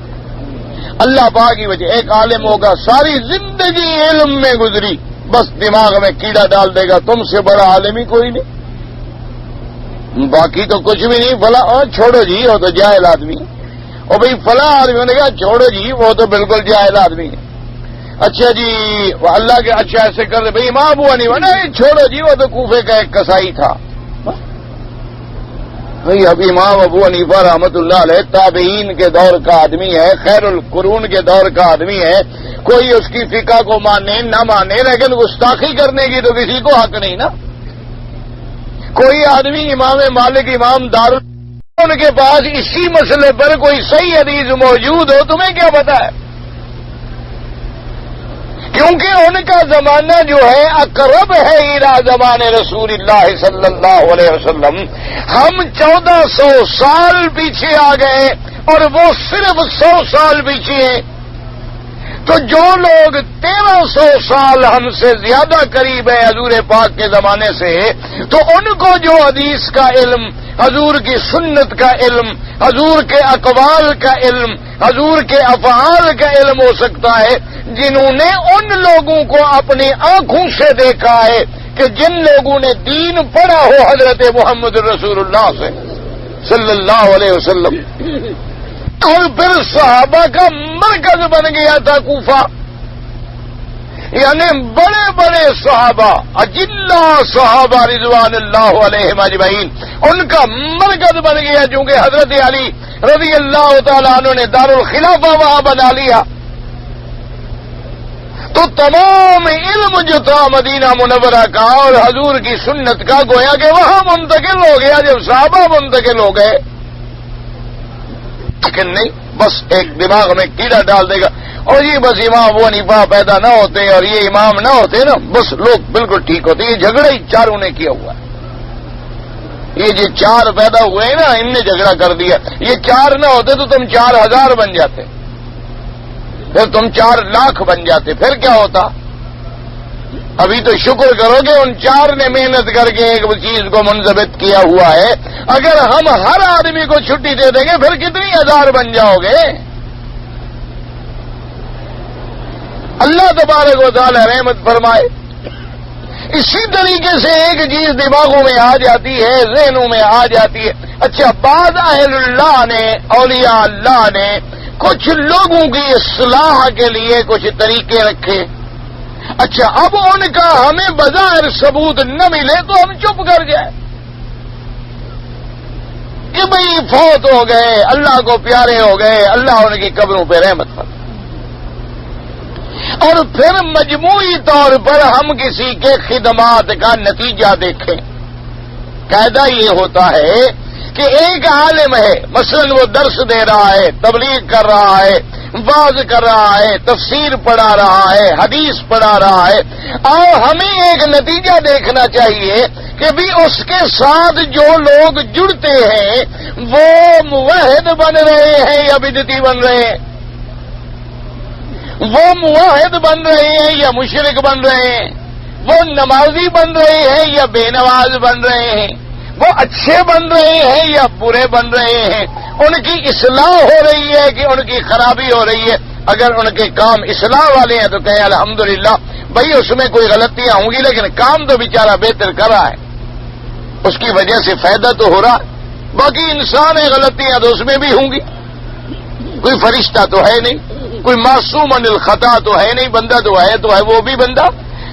اللہ پاک کی وجہ۔ ایک عالم ہوگا ساری زندگی علم میں گزری، بس دماغ میں کیڑا ڈال دے گا تم سے بڑا عالم ہی کوئی نہیں، باقی تو کچھ بھی نہیں، فلاں چھوڑو جی وہ تو جاہل آدمی ہے، اور بھائی فلاں آدمی نے کہا چھوڑو جی وہ تو بالکل جاہل آدمی ہے۔ اچھا جی اللہ کے اچھا ایسے کر دے بھائی امام ابو حنیفہ نہیں، چھوڑو جی وہ تو کوفے کا ایک کسائی تھا۔ بھائی اب امام ابو حنیفہ رحمت اللہ علیہ تابعین کے دور کا آدمی ہے، خیر القرون کے دور کا آدمی ہے، کوئی اس کی فقہ کو مانے نہ مانے، لیکن گستاخی کرنے کی تو کسی کو حق نہیں نا۔ کوئی آدمی امام مالک امام دار ان کے پاس اسی مسئلے پر کوئی صحیح حدیث موجود ہو، تمہیں کیا پتا ہے؟ کیونکہ ان کا زمانہ جو ہے اقرب ہے الى زمان رسول اللہ صلی اللہ علیہ وسلم۔ ہم 1400 سال پیچھے آ گئے اور وہ صرف 100 سال پیچھے ہیں، تو جو لوگ 1300 سال ہم سے زیادہ قریب ہے حضور پاک کے زمانے سے، تو ان کو جو حدیث کا علم، حضور کی سنت کا علم، حضور کے اقوال کا علم، حضور کے افعال کا علم ہو سکتا ہے، جنہوں نے ان لوگوں کو اپنی آنکھوں سے دیکھا ہے کہ جن لوگوں نے دین پڑھا ہو حضرت محمد رسول اللہ سے صلی اللہ علیہ وسلم۔ اور پھر صحابہ کا مرکز بن گیا تھا کوفہ، یعنی بڑے بڑے صحابہ، اجلا صحابہ رضوان اللہ علیہم اجمعین، ان کا مرکز بن گیا، چونکہ حضرت علی رضی اللہ تعالیٰ عنہ نے دارالخلافہ وہاں بنا لیا، تو تمام علم جو تھا مدینہ منورہ کا اور حضور کی سنت کا گویا کہ وہاں منتقل ہو گیا جب صحابہ منتقل ہو گئے۔ لیکن نہیں، بس ایک دماغ میں کیڑا ڈال دے گا، اور یہ بس امام ابو حنیفہ پیدا نہ ہوتے اور یہ امام نہ ہوتے نا، بس لوگ بالکل ٹھیک ہوتے۔ یہ جھگڑا ہی چاروں نے کیا ہوا ہے، یہ جو 4 پیدا ہوئے ہیں نا ان نے جھگڑا کر دیا۔ یہ 4 نہ ہوتے تو تم 4000 بن جاتے، پھر تم 4 لاکھ بن جاتے، پھر کیا ہوتا؟ ابھی تو شکر کرو کہ ان 4 نے محنت کر کے ایک چیز کو منضبط کیا ہوا ہے۔ اگر ہم ہر آدمی کو چھٹی دے دیں گے پھر کتنی 1000 بن جاؤ گے؟ اللہ تبارک و تعالی رحمت فرمائے۔ اسی طریقے سے ایک چیز دماغوں میں آ جاتی ہے، ذہنوں میں آ جاتی ہے۔ اچھا، بعض اہل اللہ نے، اولیاء اللہ نے کچھ لوگوں کی اصلاح کے لیے کچھ طریقے رکھے۔ اچھا، اب ان کا ہمیں بظاہر ثبوت نہ ملے تو ہم چپ کر جائیں کہ بھئی فوت ہو گئے، اللہ کو پیارے ہو گئے، اللہ ان کی قبروں پہ رحمت فرمائے۔ اور پھر مجموعی طور پر ہم کسی کے خدمات کا نتیجہ دیکھیں۔ قاعدہ یہ ہوتا ہے کہ ایک عالم ہے، مثلا وہ درس دے رہا ہے، تبلیغ کر رہا ہے، واعظ کر رہا ہے، تفسیر پڑھا رہا ہے، حدیث پڑھا رہا ہے، اور ہمیں ایک نتیجہ دیکھنا چاہیے کہ بھی اس کے ساتھ جو لوگ جڑتے ہیں وہ موحد بن رہے ہیں یا بدعتی بن رہے ہیں، وہ موحد بن رہے ہیں یا مشرک بن رہے ہیں، وہ نمازی بن رہے ہیں یا بے نماز بن رہے ہیں، وہ اچھے بن رہے ہیں یا برے بن رہے ہیں، ان کی اصلاح ہو رہی ہے کہ ان کی خرابی ہو رہی ہے۔ اگر ان کے کام اصلاح والے ہیں تو کہیں الحمدللہ، بھائی اس میں کوئی غلطیاں ہوں گی لیکن کام تو بیچارہ بہتر کر رہا ہے، اس کی وجہ سے فائدہ تو ہو رہا۔ باقی انسان ہے، غلطیاں تو اس میں بھی ہوں گی، کوئی فرشتہ تو ہے نہیں، کوئی معصوم عن الخطا تو ہے نہیں، بندہ تو ہے وہ بھی بندہ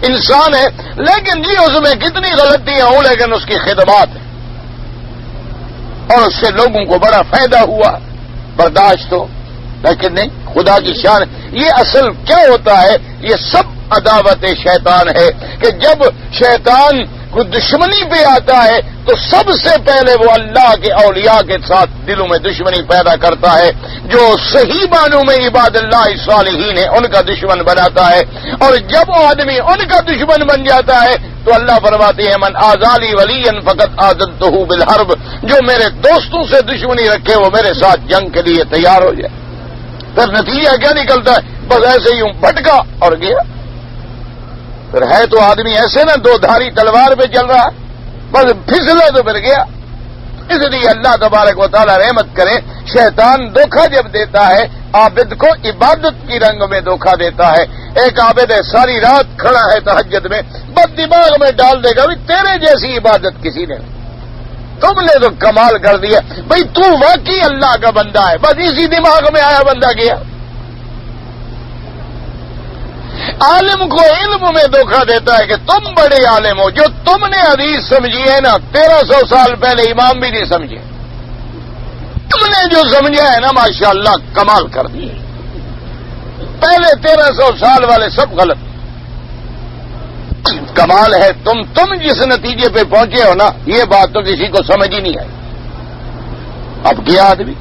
انسان ہے، لیکن جی اس میں کتنی غلطیاں ہوں لیکن اس کی خدمات ہے اور اس سے لوگوں کو بڑا فائدہ ہوا، برداشت ہو، لیکن نہیں، خدا کی شان۔ یہ اصل کیا ہوتا ہے، یہ سب عداوت شیطان ہے کہ جب شیطان کو دشمنی پہ آتا ہے تو سب سے پہلے وہ اللہ کے اولیاء کے ساتھ دلوں میں دشمنی پیدا کرتا ہے، جو صحیح معنوں میں عباد اللہ صالحین ہیں ان کا دشمن بناتا ہے، اور جب وہ آدمی ان کا دشمن بن جاتا ہے تو اللہ فرماتے ہیں من آزالی ولی فقط آذنتہ بالحرب، جو میرے دوستوں سے دشمنی رکھے وہ میرے ساتھ جنگ کے لیے تیار ہو جائے۔ پھر نتیجہ کیا نکلتا ہے؟ بس ایسے ہی بھٹکا اور گیا۔ پھر ہے تو آدمی ایسے نا دو دھاری تلوار پہ چل رہا ہے، بس پھسلا تو پھر گیا۔ اس لیے اللہ تبارک و تعالی رحمت کرے، شیطان دھوکہ جب دیتا ہے عابد کو عبادت کی رنگ میں دھوکہ دیتا ہے۔ ایک عابد ہے ساری رات کھڑا ہے تہجد میں، بس دماغ میں ڈال دے گا بھی تیرے جیسی عبادت کسی نے نہیں، تم نے تو کمال کر دیا بھئی، تو واقعی اللہ کا بندہ ہے، بس اسی دماغ میں آیا بندہ گیا۔ عالم کو علم میں دھوکہ دیتا ہے کہ تم بڑے عالم ہو، جو تم نے حدیث سمجھی ہے نا 1300 سال پہلے امام بھی نہیں سمجھے، تم نے جو سمجھا ہے نا ماشاءاللہ کمال کر دی، پہلے 1300 سال والے سب غلط، کمال ہے تم جس نتیجے پہ پہنچے ہو نا یہ بات تو کسی کو سمجھ ہی نہیں آئی۔ اب کیا آدمی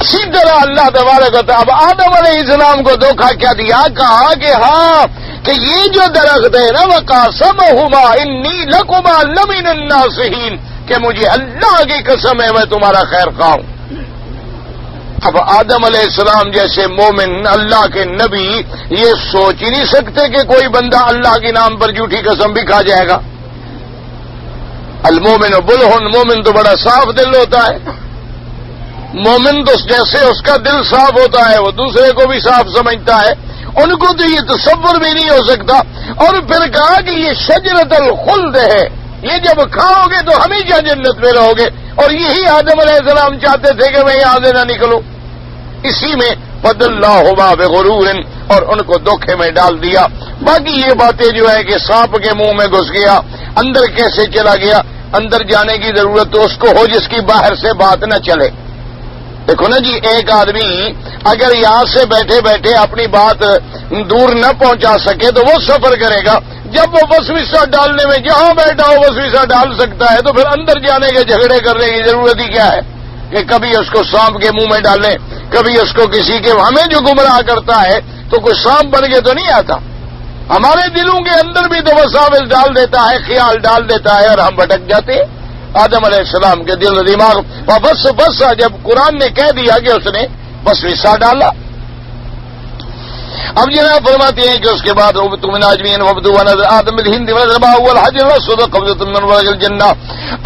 اسی طرح اللہ تبارک و تعالی اب آدم علیہ السلام کو دھوکہ کیا دیا، کہا کہ ہاں کہ یہ جو درخت ہے نا وَقَاسَمَهُمَا إِنِّي لَكُمَا لَمِنَ النَّاصِحِينَ، کہ مجھے اللہ کی قسم ہے میں تمہارا خیر خواہ ہوں۔ اب آدم علیہ السلام جیسے مومن اللہ کے نبی یہ سوچ ہی نہیں سکتے کہ کوئی بندہ اللہ کے نام پر جھوٹی قسم بھی کھا جائے گا۔ المومن بلہن، مومن تو بڑا صاف دل ہوتا ہے، مومن تو جیسے اس کا دل صاف ہوتا ہے وہ دوسرے کو بھی صاف سمجھتا ہے، ان کو تو یہ تصور بھی نہیں ہو سکتا۔ اور پھر کہا کہ یہ شجرۃ الخلد ہے، یہ جب کھاؤ گے تو ہمیشہ جنت میں رہو گے، اور یہی آدم علیہ السلام چاہتے تھے کہ میں یہاں سے نہ نکلوں، اسی میں فَضَلَّاهُمَا بِغُرُورٍ، اور ان کو دھوکے میں ڈال دیا۔ باقی یہ باتیں جو ہے کہ سانپ کے منہ میں گھس گیا، اندر کیسے چلا گیا، اندر جانے کی ضرورت تو اس کو ہو جس کی باہر سے بات نہ چلے۔ دیکھو نا جی، ایک آدمی اگر یہاں سے بیٹھے بیٹھے اپنی بات دور نہ پہنچا سکے تو وہ سفر کرے گا، جب وہ وسوسہ ڈالنے میں جہاں بیٹھا ہو وسوسہ ڈال سکتا ہے تو پھر اندر جانے کے جھگڑے کرنے کی ضرورت ہی کیا ہے کہ کبھی اس کو سانپ کے منہ میں ڈالیں، کبھی اس کو کسی کے، ہمیں جو گمراہ کرتا ہے تو کوئی سانپ بن کے تو نہیں آتا، ہمارے دلوں کے اندر بھی تو وساوس ڈال دیتا ہے، خیال ڈال دیتا ہے اور ہم بھٹک جاتے ہیں۔ آدم علیہ السلام کے دل و دماغ بس جب قرآن نے کہہ دیا کہ اس نے وسوسہ ڈالا۔ اب جناب فرماتے ہیں کہ اس کے بعد آدم الہند الجنہ،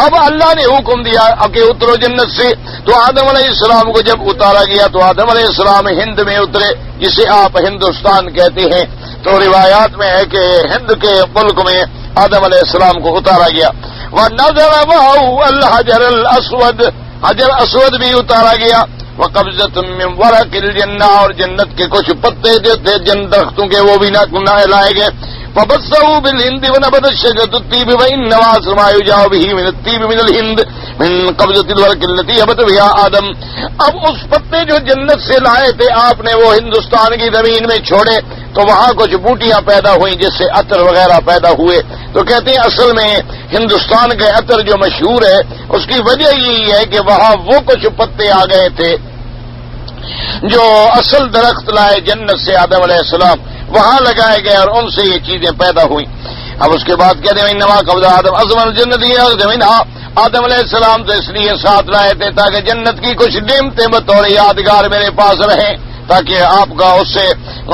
اب اللہ نے حکم دیا کہ اترو جنت سے، تو آدم علیہ السلام کو جب اتارا گیا تو آدم علیہ السلام ہند میں اترے، جسے آپ ہندوستان کہتے ہیں، تو روایات میں ہے کہ ہند کے ملک میں آدم علیہ السلام کو اتارا گیا۔ وَنَظَرَ مَعَهُ الْحَجَرَ الْأَسْوَدَ، حجر اسود بھی اتارا گیا، وَقَبْضَةٌ مِّن وَرَقِ الْجَنَّةِ، اور جنت کے کچھ پتے جو تھے جن درختوں کے وہ بھی نہ لائے گئے، فَبَثَّهُ بِالْهِندِ وَنَبَتَتْ شَجَرَةُ الطِّيبِ وَإِنَّمَا مَا يُجَاءُ بِهِ مِنَ الطِّيبِ مِنَ الْهِندِ مِن قَبْضَةِ الْوَرَقِ الَّتِي هَبَطَ بِهَا آدم۔ اب اس پتے جو جنت سے لائے تھے آپ نے وہ ہندوستان کی زمین میں چھوڑے تو وہاں کچھ بوٹیاں پیدا ہوئیں جس سے عطر وغیرہ پیدا ہوئے، تو کہتے ہیں اصل میں ہندوستان کے عطر جو مشہور ہے اس کی وجہ یہی ہے کہ وہاں وہ کچھ پتے آ گئے تھے جو اصل درخت لائے جنت سے آدم علیہ السلام، وہاں لگائے گئے اور ان سے یہ چیزیں پیدا ہوئیں۔ اب اس کے بعد کہتے ہیں انما قبض آدم ازمن الجنت منها، آدم علیہ السلام تو اس لیے ساتھ لائے تھے تاکہ جنت کی کچھ نعمتیں بطور یادگار میرے پاس رہیں، تاکہ آپ کا اس سے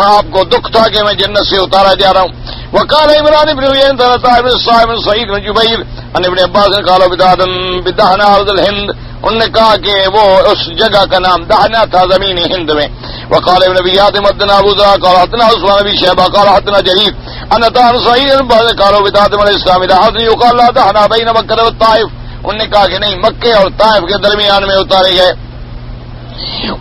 آپ کو دکھ تھا کہ میں جنت سے اتارا جا رہا ہوں۔ وقال عمران بن حسین بن صاحب سعید بن جبیر ان ابن عباس نے قالوا بدہنا ارض الہند، انہوں نے کہا کہ وہ اس جگہ کا نام دہنا تھا زمین ہند میں۔ وقال ابن ابی حاتم حدثنا ابو ذر قال حدثنا عثمان بن شیبہ قال حدثنا جرير ان طاهر سعید بن قالوا بدہنا علیہ السلام دہنا يقال لا دہنا بین مکہ والطائف، انہوں نے کہا کہ نہیں مکے اور طائف کے درمیان میں اتارے گئے۔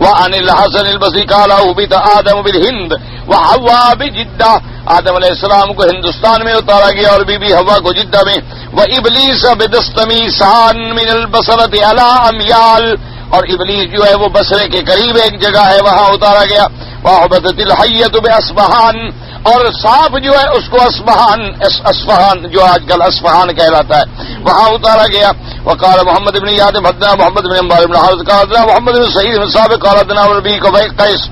وعن الحسن البصری قال اهبط آدم بالهند وحواء بجدہ، آدم علیہ السلام کو ہندوستان میں اتارا گیا اور بی بی حوا کو جدہ میں۔ وابلیس بدستمیسان من البصرۃ علی امیال، اور ابلیس جو ہے وہ بصرے کے قریب ایک جگہ ہے وہاں اتارا گیا۔ وحبطت الحیۃ باصبہان، اور صاف جو ہے اس کو اصفہان جو آج کل اصفہان کہلاتا ہے وہاں اتارا گیا. وقال محمد بن یاد حدثنا محمد بن عمار بن حارث قال حدثنا محمد بن سعید بن ثابت قال حدثنا ربيع قيس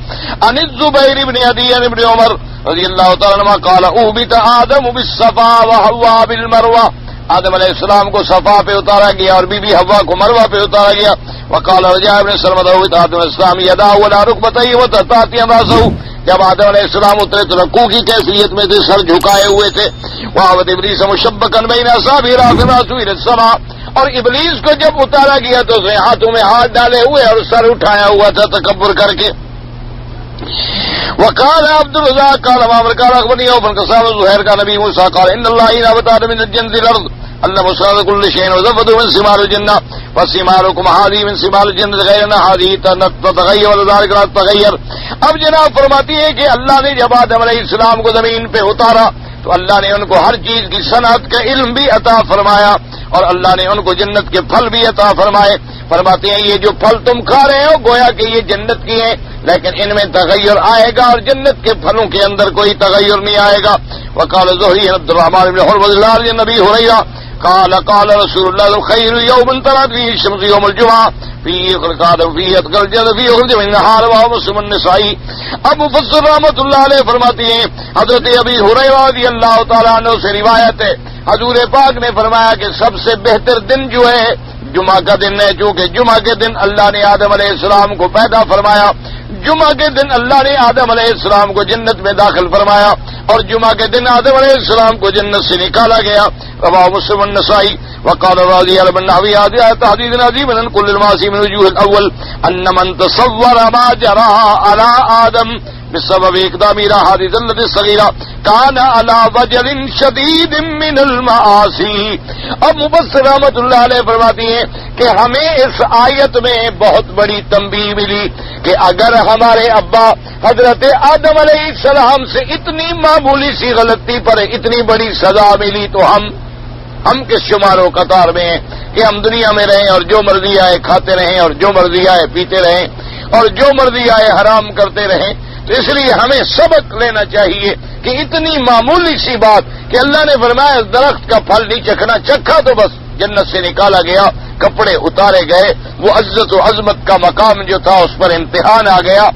عن الزبير بن عدي بن عمر رضی اللہ تعالی عنہ قال اوبت آدم بالصفا وحوا بالمروہ. آدم علیہ السلام کو صفا پہ اتارا گیا اور بی بی حوا کو مروہ پہ اتارا گیا. وقال رجاء بن سلمہ اوبت آدم علیہ السلام یدا ولا ركبتيه وتاتي راسه. جب آدم علیہ السلام اترے تو رکوع کی کیفیت میں تھے, سر جھکائے ہوئے تھے. وعبد ابلیس مشبکا بین اصابع راسه الى السماء. اور ابلیس کو جب اتارا گیا تو اس نے ہاتھوں میں ہاتھ ڈالے ہوئے اور سر اٹھایا ہوا تھا تکبر کر کے. وقال عبد الرزاق قال معمر قال اخبرني ابن قاسم زهير قال نبي موسى قال ان الله ينبت من الجنة الارض اللہ مسرد كل شيء وزفته من ثمار الجنة وثماركم هذه من ثمار الجنة غير ان هذه تتغير وذلك لا تتغير. اب جناب فرماتی ہے کہ اللہ نے جب آدم علیہ السلام کو زمین پہ اتارا تو اللہ نے ان کو ہر چیز کی صنعت کا علم بھی عطا فرمایا اور اللہ نے ان کو جنت کے پھل بھی عطا فرمائے. فرماتے ہیں یہ جو پھل تم کھا رہے ہو گویا کہ یہ جنت کی ہیں, لیکن ان میں تغیر آئے گا اور جنت کے پھلوں کے اندر کوئی تغیر نہیں آئے گا. وقال زہری عبد الرحمن بن حرب اللہ عن نبی ہریرہ قال قال رسول اللہ خیر یوم طلعت فیہ الشمس یوم الجمعہ فیہ خلق آدم فیہ اتقى الجنة فیہ خرج من النہار وهو مسلم النسائی. اب مفسر رحمۃ اللہ علیہ فرماتی ہیں حضرت ابی ہریرہ رضی اللہ تعالیٰ عنہ سے روایت ہے حضور پاک نے فرمایا کہ سب سے بہتر دن جو ہے جمعہ کا دن ہے, چونکہ جمعہ کے دن اللہ نے آدم علیہ السلام کو پیدا فرمایا. جمعہ کے دن اللہ نے آدم علیہ السلام کو جنت میں داخل فرمایا اور جمعہ کے دن آدم علیہ السلام کو جنت سے نکالا گیا. رواه مسلم النسائی. وقال راضي بن نحوي هذا تحديد عظيم من كل المعاصي من وجوه الاول ان من تصور ما جرى على آدم بسبب اقدام حادث التي الصغيرة كان على وجل شديد من المعاصي. اب مفسر رحمۃ اللہ علیہ فرماتی ہیں کہ ہمیں اس آیت میں بہت بڑی تنبیہ ملی کہ اگر ہمارے ابا حضرت آدم علیہ السلام سے اتنی معمولی سی غلطی پر اتنی بڑی سزا ملی تو ہم کس شمار و قطار میں ہیں کہ ہم دنیا میں رہیں اور جو مرضی آئے کھاتے رہیں اور جو مرضی آئے پیتے رہیں اور جو مرضی آئے حرام کرتے رہیں. تو اس لیے ہمیں سبق لینا چاہیے کہ اتنی معمولی سی بات کہ اللہ نے فرمایا درخت کا پھل نہیں چکھنا, چکھا تو بس جنت سے نکالا گیا, کپڑے اتارے گئے, وہ عزت و عظمت کا مقام جو تھا اس پر امتحان آ گیا.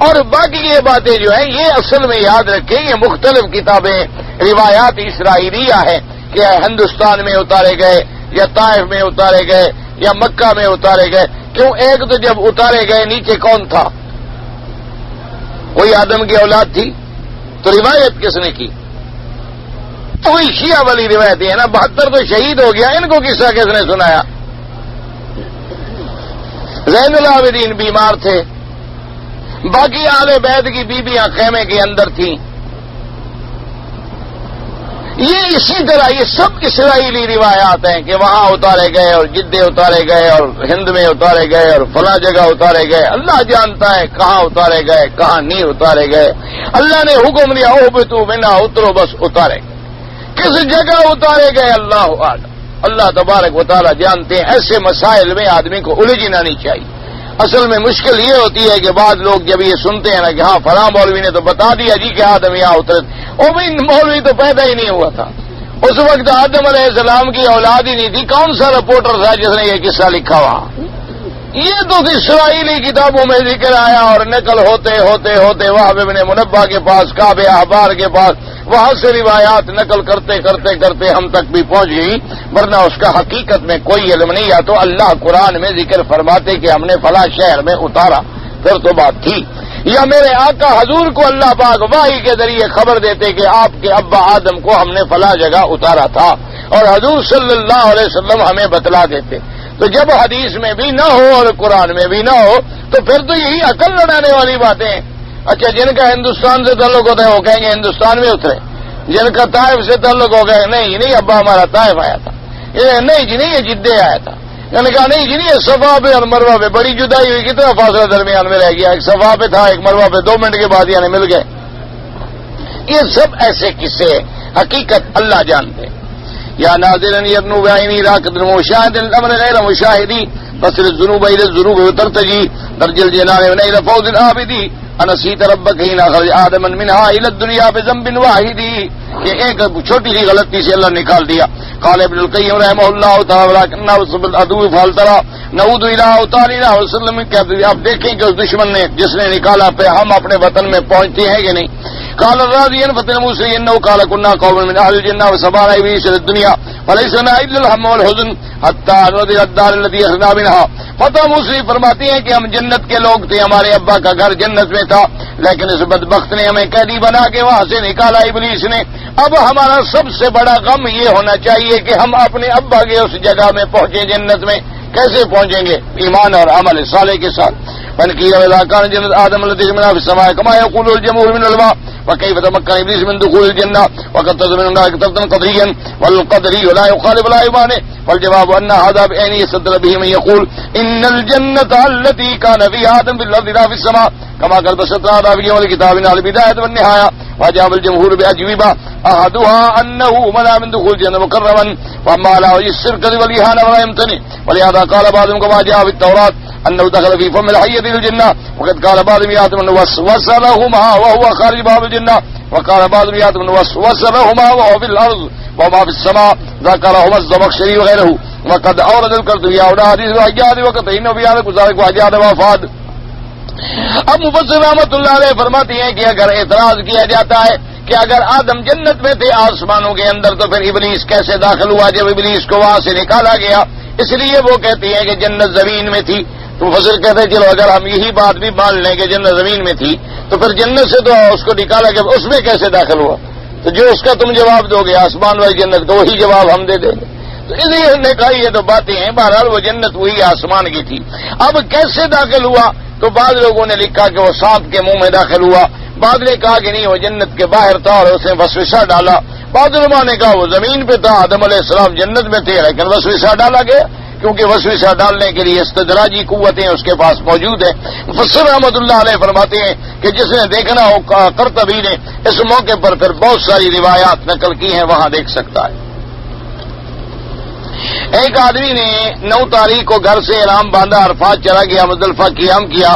اور باقی یہ باتیں جو ہیں یہ اصل میں یاد رکھیں یہ مختلف کتابیں روایات اسرائیلیہ ہیں کہ ہندوستان میں اتارے گئے یا طائف میں اتارے گئے یا مکہ میں اتارے گئے. کیوں؟ ایک تو جب اتارے گئے نیچے کون تھا؟ وہی آدم کی اولاد تھی. تو روایت کس نے کی؟ وہی شیعہ والی روایت ہے نا. 72 تو شہید ہو گیا, ان کو قصہ کس نے سنایا؟ زین العابدین بیمار تھے, باقی اہل بیت کی بیویاں خیمے کے اندر تھیں. یہ اسی طرح یہ سب اسرائیلی روایات ہیں کہ وہاں اتارے گئے اور جدے اتارے گئے اور ہند میں اتارے گئے اور فلاں جگہ اتارے گئے. اللہ جانتا ہے کہاں اتارے گئے کہاں نہیں اتارے گئے. اللہ نے حکم دیا اہبطوا منہا, اترو, بس اتارے. کس جگہ اتارے گئے اللہ اعلم, اللہ تبارک و تعالی جانتے ہیں. ایسے مسائل میں آدمی کو الجھنا نہیں چاہیے. اصل میں مشکل یہ ہوتی ہے کہ بعض لوگ جب یہ سنتے ہیں نا کہ ہاں فلاں مولوی نے تو بتا دیا جی کہ آدم یہاں اترے, اور بھائی مولوی تو پیدا ہی نہیں ہوا تھا اس وقت, آدم علیہ السلام کی اولاد ہی نہیں تھی. کون سا رپورٹر تھا جس نے یہ قصہ لکھا وہاں؟ یہ تو اسرائیلی کتابوں میں ذکر آیا اور نقل ہوتے ہوتے ہوتے وہب ابن منبہ کے پاس, کعب احبار کے پاس, وہاں سے روایات نقل کرتے کرتے کرتے ہم تک بھی پہنچ گئی, ورنہ اس کا حقیقت میں کوئی علم نہیں. یا تو اللہ قرآن میں ذکر فرماتے کہ ہم نے فلاں شہر میں اتارا پھر تو بات تھی, یا میرے آقا حضور کو اللہ پاک وحی کے ذریعے خبر دیتے کہ آپ کے ابا آدم کو ہم نے فلاں جگہ اتارا تھا, اور حضور صلی اللہ علیہ وسلم ہمیں بتلا دیتے. تو جب حدیث میں بھی نہ ہو اور قرآن میں بھی نہ ہو تو پھر تو یہی عقل لڑانے والی باتیں ہیں. اچھا, جن کا ہندوستان سے تعلق ہوتا ہے وہ کہیں گے ہندوستان میں اترے, جن کا طائف سے تعلق ہو گیا نہیں ابا ہمارا طائف آیا تھا, نہیں جی نہیں یہ جدے آیا تھا. میں نے کہا نہیں جی نہیں, صفا پہ اور مروہ پہ بڑی جدائی ہوئی, کتنا فاصلہ درمیان میں رہ گیا, ایک صفا پہ تھا ایک مروہ پہ, 2 منٹ کے بعد یعنی مل گئے. یہ سب ایسے قصے, حقیقت اللہ جانتے. یا ناظرن یبنو بعینی راکد مشاہد الامر غیر مشاہدی بصر الذنوب الى الذنوب وترتجی درج الجنان من الى فوز العابدی انسیت ربک حین اخرج آدم منہا الی الدنیا بذنب واحد، کہ ایک چھوٹی سی غلطی سے اللہ نکال دیا. قال ابن القیم رحمہ اللہ تعالی ولکنہ وصف العدو فالترا نعود الی اوطان اللہ وسلم. اب دیکھیں کہ اس دشمن نے جس نے نکالا پہ ہم اپنے وطن میں پہنچتے ہیں کہ نہیں. قال الراضي فتن موسى انه قال كنا قوم من اهل الجنه وسبانا ابليس الدنيا وليس لنا الا الهم والحزن حتى نرضي الدار التي اخذنا منها. فتح موسى فرماتی ہیں کہ ہم جنت کے لوگ تھے، ہمارے ابا کا گھر جنت میں تھا، لیکن اس بدبخت نے ہمیں قیدی بنا کے وہاں سے نکالا ابلیس نے. اب ہمارا سب سے بڑا غم یہ ہونا چاہیے کہ ہم اپنے ابا کے اس جگہ میں پہنچے جنت میں. کیسے پہنچیں گے؟ ایمان اور عمل صالح کے ساتھ. فنقيل إذا كان جنة آدم التي منها في السماء كما يقول الجمهور من العلماء وكيف تمكن إبليس من دخول الجنة وقد تضمن هناك ترتيبا قدريا والقدري لا يخالف لا يبانه. والجواب أن هذا بأن يستدل به من يقول إن الجنة التي كان فيها آدم في الأرض لا في السماء كما قال بسط هذا في أول كتابنا البداية والنهاية. وأجاب الجمهور بأجوبة أحدها أنه منع من دخول الجنة مكرما وأما على وجه السرقة والإهانة فلا يمتنع. ولهذا قال بعضهم كما جاء في التوراة أنه دخل في فم الحية الجنة وقد قال بعضهم ياتم أنه وسوس لهما وهو خارج باب الجنة وقال بعضهم ياتم أنه وسوس لهما وهو في الأرض وما في السماء ذكرهما الزمخشري وغيره. وقد أورد القرطبي أولى حديث الحجاج وقد إنه في هذا كذلك وحجاج وفاد. اب مفسر رحمۃ اللہ علیہ فرماتے ہیں کہ اگر اعتراض کیا جاتا ہے کہ اگر آدم جنت میں تھے آسمانوں کے اندر تو پھر ابلیس کیسے داخل ہوا جب ابلیس کو وہاں سے نکالا گیا؟ اس لیے وہ کہتی ہیں کہ جنت زمین میں تھی. تو مفسر کہتے ہیں چلو اگر ہم یہی بات بھی مان لیں کہ جنت زمین میں تھی تو پھر جنت سے تو اس کو نکالا گیا، اس میں کیسے داخل ہوا؟ تو جو اس کا تم جواب دو گے آسمان والی جنت کا وہی جواب ہم دے دیں گے. تو اس لیے نے کہا یہ تو باتیں ہیں، بہرحال وہ جنت وہی آسمان کی تھی. اب کیسے داخل ہوا؟ تو بعض لوگوں نے لکھا کہ وہ سانپ کے منہ میں داخل ہوا، بعض نے کہا کہ نہیں وہ جنت کے باہر تھا اور اس نے وسوسہ ڈالا، بعض علماء نے کہا وہ زمین پہ تھا، آدم علیہ السلام جنت میں تھے لیکن وسوسہ ڈالا گیا کیونکہ وسوسہ ڈالنے کے لیے استدراجی قوتیں اس کے پاس موجود ہیں. مفسر رحمۃ اللہ علیہ فرماتے ہیں کہ جس نے دیکھنا ہو قرطبی نے اس موقع پر پھر بہت ساری روایات نقل کی ہیں، وہاں دیکھ سکتا ہے. ایک آدمی نے 9 تاریخ کو گھر سے احرام باندھا، عرفات چلا گیا، مزدلفہ قیام کیا،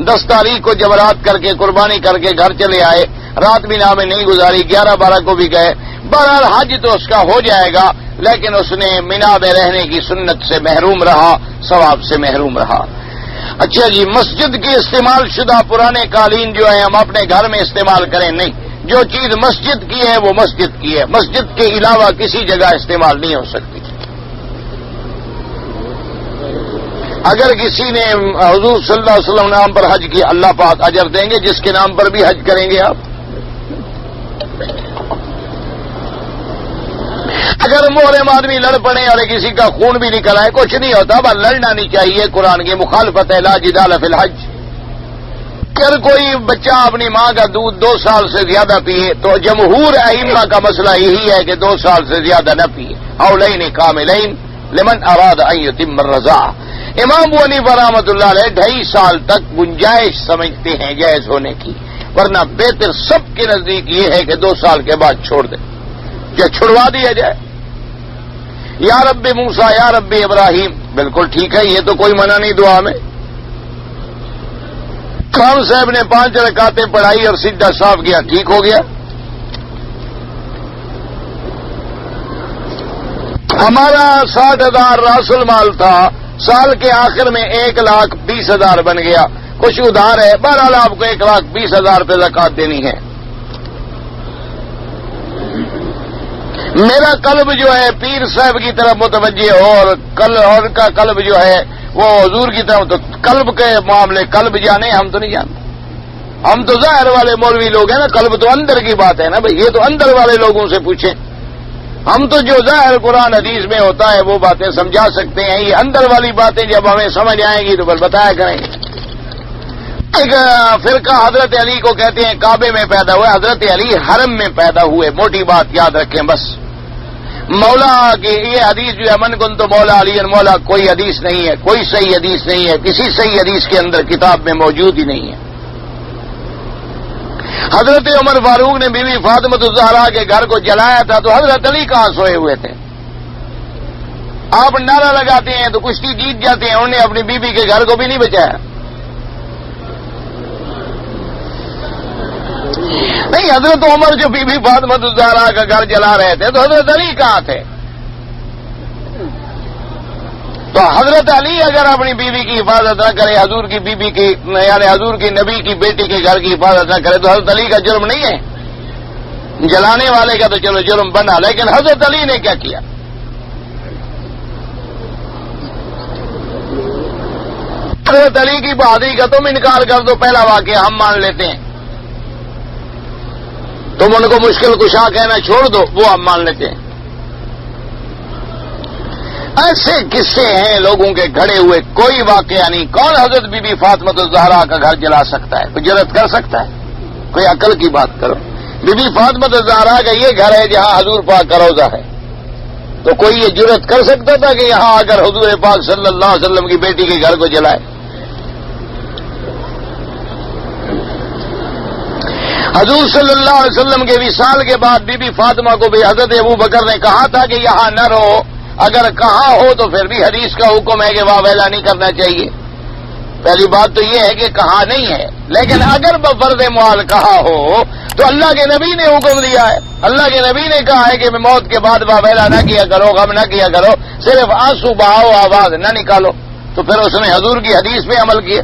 10 تاریخ کو جمرات کر کے قربانی کر کے گھر چلے آئے، رات مینا میں نہیں گزاری، 11-12 کو بھی گئے. بہرحال حج تو اس کا ہو جائے گا لیکن اس نے مینا میں رہنے کی سنت سے محروم رہا، ثواب سے محروم رہا. اچھا جی، مسجد کی استعمال شدہ پرانے قالین جو ہیں ہم اپنے گھر میں استعمال کریں نہیں. جو چیز مسجد کی ہے وہ مسجد کی ہے، مسجد کے علاوہ کسی جگہ استعمال نہیں ہو سکتی. اگر کسی نے حضور صلی اللہ علیہ وسلم نام پر حج کیا اللہ پاک اجر دیں گے، جس کے نام پر بھی حج کریں گے آپ. اگر محرم آدمی لڑ پڑے اور کسی کا خون بھی نکل آئے کچھ نہیں ہوتا، بس لڑنا نہیں چاہیے، قرآن کی مخالفت ہے، لا جدال فی الحج. اگر کوئی بچہ اپنی ماں کا دودھ 2 سال سے زیادہ پیے تو جمہور ائمہ کا مسئلہ یہی ہے کہ 2 سال سے زیادہ نہ پیے. حولین کاملین لمن اراد ان یتم الرضاعہ. امام ابو حنیفہ رحمۃ اللہ علیہ 2.5 سال تک گنجائش سمجھتے ہیں جائز ہونے کی، ورنہ بہتر سب کے نزدیک یہ ہے کہ 2 سال کے بعد چھوڑ دیں یا چھڑوا دیا جائے. یا رب موسیٰ یا رب ابراہیم بالکل ٹھیک ہے، یہ تو کوئی منع نہیں دعا میں. خان صاحب نے 5 رکعتیں پڑھائی اور سجدہ صاف کیا، ٹھیک ہو گیا. ہمارا 60,000 راس المال تھا، سال کے آخر میں 1,20,000 بن گیا، کچھ ادھار ہے، بہرحال آپ کو 1,20,000 روپے زکات دینی ہے. میرا قلب جو ہے پیر صاحب کی طرف متوجہ اور کا قلب جو ہے وہ حضور کی طرف، تو قلب کے معاملے قلب جانے ہم تو نہیں جانتے. ہم تو ظاہر والے مولوی لوگ ہیں نا، قلب تو اندر کی بات ہے نا بھائی، یہ تو اندر والے لوگوں سے پوچھیں. ہم تو جو ظاہر قرآن حدیث میں ہوتا ہے وہ باتیں سمجھا سکتے ہیں، یہ اندر والی باتیں جب ہمیں سمجھ آئیں گی تو پھر بتایا کریں گے. ایک فرقہ حضرت علی کو کہتے ہیں کعبے میں پیدا ہوئے، حضرت علی حرم میں پیدا ہوئے، موٹی بات یاد رکھیں بس. مولا کی یہ حدیث جو ہے من کن تو مولا علی مولا، کوئی حدیث نہیں ہے، کوئی صحیح حدیث نہیں ہے، کسی صحیح حدیث کے اندر کتاب میں موجود ہی نہیں ہے. حضرت عمر فاروق نے بیوی فاطمہ الزہرا کے گھر کو جلایا تھا تو حضرت علی کہاں سوئے ہوئے تھے؟ آپ نعرہ لگاتے ہیں تو کشتی جیت جاتے ہیں، انہوں نے اپنی بیوی کے گھر کو بھی نہیں بچایا. نہیں، حضرت عمر جو بی بی فاطمہ الزہرا کا گھر جلا رہے تھے تو حضرت علی کہاں تھے؟ تو حضرت علی اگر اپنی بیوی کی حفاظت نہ کرے، حضور کی بیوی کی یعنی حضور کی نبی کی بیٹی کے گھر کی حفاظت نہ کرے تو حضرت علی کا جرم نہیں ہے؟ جلانے والے کا تو چلو جرم بنا، لیکن حضرت علی نے کیا کیا؟ حضرت علی کی بہادری کا تم انکار کر دو، پہلا واقعہ ہم مان لیتے ہیں، تم ان کو مشکل کشا کہنا چھوڑ دو، وہ ہم مان لیتے ہیں۔ ایسے قصے ہیں لوگوں کے گھڑے ہوئے، کوئی واقعہ نہیں۔ کون حضرت بی بی فاطمہ الزہرا کا گھر جلا سکتا ہے؟ کوئی جرأت کر سکتا ہے؟ کوئی عقل کی بات کرو۔ بی بی فاطمہ الزہرا کا یہ گھر ہے جہاں حضور پاک کا روضہ ہے، تو کوئی یہ جرأت کر سکتا تھا کہ یہاں آ کر حضور پاک صلی اللہ علیہ وسلم کی بیٹی کے گھر کو جلائے؟ حضور صلی اللہ علیہ وسلم کے وصال کے بعد بی بی فاطمہ کو بھی حضرت ابو بکر نے کہا تھا کہ یہاں نہ رہو، اگر کہاں ہو تو پھر بھی حدیث کا حکم ہے کہ واویلا نہیں کرنا چاہیے۔ پہلی بات تو یہ ہے کہ کہاں نہیں ہے، لیکن اگر بفرض محال کہا ہو تو اللہ کے نبی نے حکم دیا ہے، اللہ کے نبی نے کہا ہے کہ موت کے بعد واویلا نہ کیا کرو، غم نہ کیا کرو، صرف آنسو بہاؤ، آواز نہ نکالو۔ تو پھر اس نے حضور کی حدیث پہ عمل کیا۔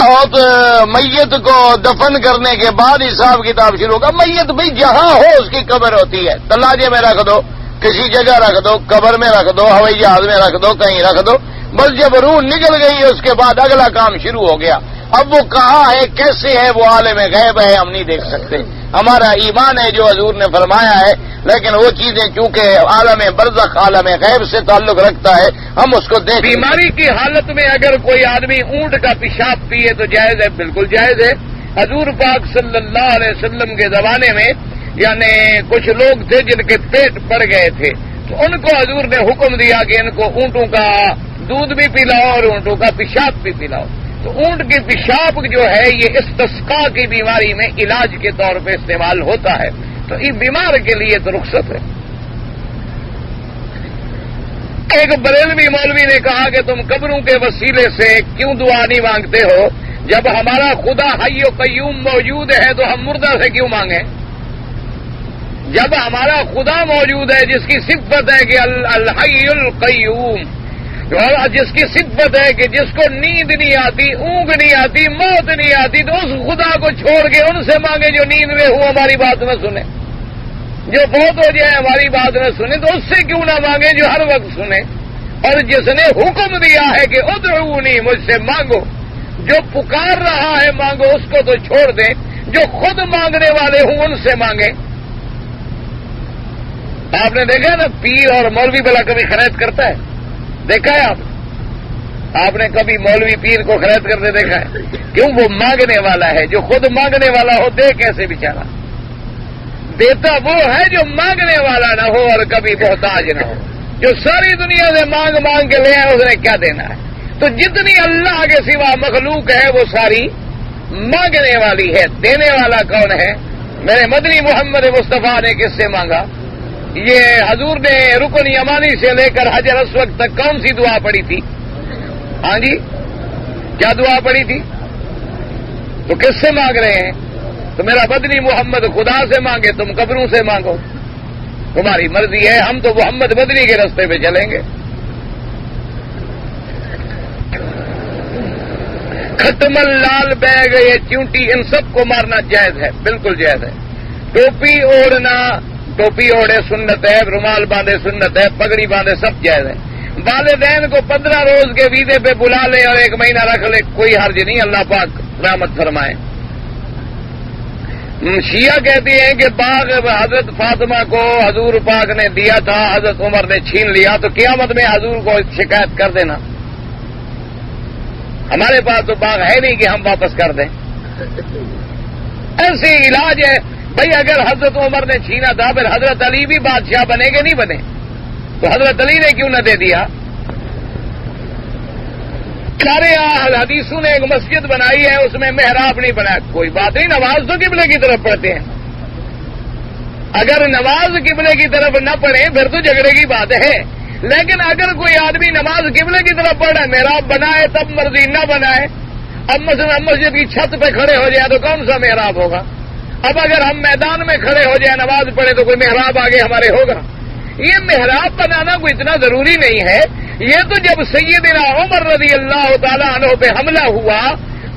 اور میت کو دفن کرنے کے بعد حساب کتاب شروع ہوگا۔ میت بھائی جہاں ہو اس کی قبر ہوتی ہے، تلاجے میں رکھ دو، کسی جگہ رکھ دو، قبر میں رکھ دو، ہوائی جہاز میں رکھ دو، کہیں رکھ دو، بس جب روح نکل گئی اس کے بعد اگلا کام شروع ہو گیا۔ اب وہ کہاں ہے، کیسے ہے، وہ عالم غیب ہے، ہم نہیں دیکھ سکتے۔ ہمارا ایمان ہے جو حضور نے فرمایا ہے، لیکن وہ چیزیں چونکہ عالم برزخ، عالم غیب سے تعلق رکھتا ہے، ہم اس کو دیکھ۔ بیماری کی حالت میں اگر کوئی آدمی اونٹ کا پیشاب پیے تو جائز ہے؟ بالکل جائز ہے۔ حضور پاک صلی اللہ علیہ وسلم کے زمانے میں یعنی کچھ لوگ تھے جن کے پیٹ پڑ گئے تھے، تو ان کو حضور نے حکم دیا کہ ان کو اونٹوں کا دودھ بھی پلاؤ اور اونٹوں کا پیشاب بھی پلاؤ۔ تو اونٹ کی پیشاب جو ہے یہ استسقاء کی بیماری میں علاج کے طور پہ استعمال ہوتا ہے، تو اس بیمار کے لیے تو رخصت ہے۔ ایک بریلوی مولوی نے کہا کہ تم قبروں کے وسیلے سے کیوں دعا نہیں مانگتے ہو؟ جب ہمارا خدا حی و قیوم موجود ہے تو ہم مردہ سے کیوں مانگیں؟ جب ہمارا خدا موجود ہے جس کی صفت ہے کہ الحی القیوم، اور جس کی صفت ہے کہ جس کو نیند نہیں آتی، اونگ نہیں آتی، موت نہیں آتی، تو اس خدا کو چھوڑ کے ان سے مانگے جو نیند میں ہو ہماری بات نہ سنے، جو بہت ہو جائے ہماری بات نہ سنے، تو اس سے کیوں نہ مانگے جو ہر وقت سنے؟ اور جس نے حکم دیا ہے کہ ادعونی، مجھ سے مانگو، جو پکار رہا ہے مانگو، اس کو تو چھوڑ دیں، جو خود مانگنے والے ہوں ان سے مانگیں۔ آپ نے دیکھا نا پیر اور مولوی بلا کبھی خرید کرتا ہے؟ دیکھا ہے آپ نے کبھی مولوی پیر کو خرید کرتے دیکھا ہے؟ کیوں؟ وہ مانگنے والا ہے، جو خود مانگنے والا ہو دے کیسے بیچارہ؟ دیتا وہ ہے جو مانگنے والا نہ ہو اور کبھی محتاج نہ ہو، جو ساری دنیا سے مانگ مانگ کے لے آئے اس نے کیا دینا ہے؟ تو جتنی اللہ کے سوا مخلوق ہے وہ ساری مانگنے والی ہے، دینے والا کون ہے؟ میرے مدنی محمد مصطفیٰ نے کس سے مانگا؟ یہ حضور نے رکن یمانی سے لے کر حجر اسود تک کون سی دعا پڑھی تھی؟ ہاں جی، کیا دعا پڑھی تھی؟ تو کس سے مانگ رہے ہیں؟ تو میرا مدنی محمد خدا سے مانگے، تم قبروں سے مانگو، تمہاری مرضی ہے، ہم تو محمد مدنی کے راستے پہ چلیں گے۔ ختم لال بیگ، یہ چونٹی، ان سب کو مارنا جائز ہے، بالکل جائز ہے۔ ٹوپی اوڑھنا، ٹوپی اوڑھے سنت ہے، رومال باندھے سنت ہے، پگڑی باندھے سب جائز ہے۔ والدین کو 15 روز کے ویزے پہ بلا لے اور 1 مہینہ رکھ لے، کوئی حرج نہیں، اللہ پاک رحمت فرمائے۔ شیعہ کہتے ہیں کہ باغ حضرت فاطمہ کو حضور پاک نے دیا تھا، حضرت عمر نے چھین لیا، تو قیامت میں حضور کو شکایت کر دینا۔ ہمارے پاس تو باغ ہے نہیں کہ ہم واپس کر دیں، ایسے علاج ہے۔ بھائی اگر حضرت عمر نے چھینا تھا پھر حضرت علی بھی بادشاہ بنے کہ نہیں بنے؟ تو حضرت علی نے کیوں نہ دے دیا؟ سارے حدیثوں نے ایک مسجد بنائی ہے، اس میں محراب نہیں بنایا، کوئی بات نہیں، نماز تو قبلے کی طرف پڑھتے ہیں۔ اگر نماز قبلے کی طرف نہ پڑھیں پھر تو جھگڑے کی بات ہے، لیکن اگر کوئی آدمی نماز قبلے کی طرف پڑھے، محراب بنائے تب مرضی، نہ بنائے اب مثلا مسجد کی چھت پہ کھڑے ہو جائے تو کون سا محراب ہوگا؟ اب اگر ہم میدان میں کھڑے ہو جائیں نماز پڑھے تو کوئی محراب آگے ہمارے ہوگا؟ یہ محراب بنانا کوئی اتنا ضروری نہیں ہے. یہ تو جب سیدنا عمر رضی اللہ تعالیٰ عنہ پہ حملہ ہوا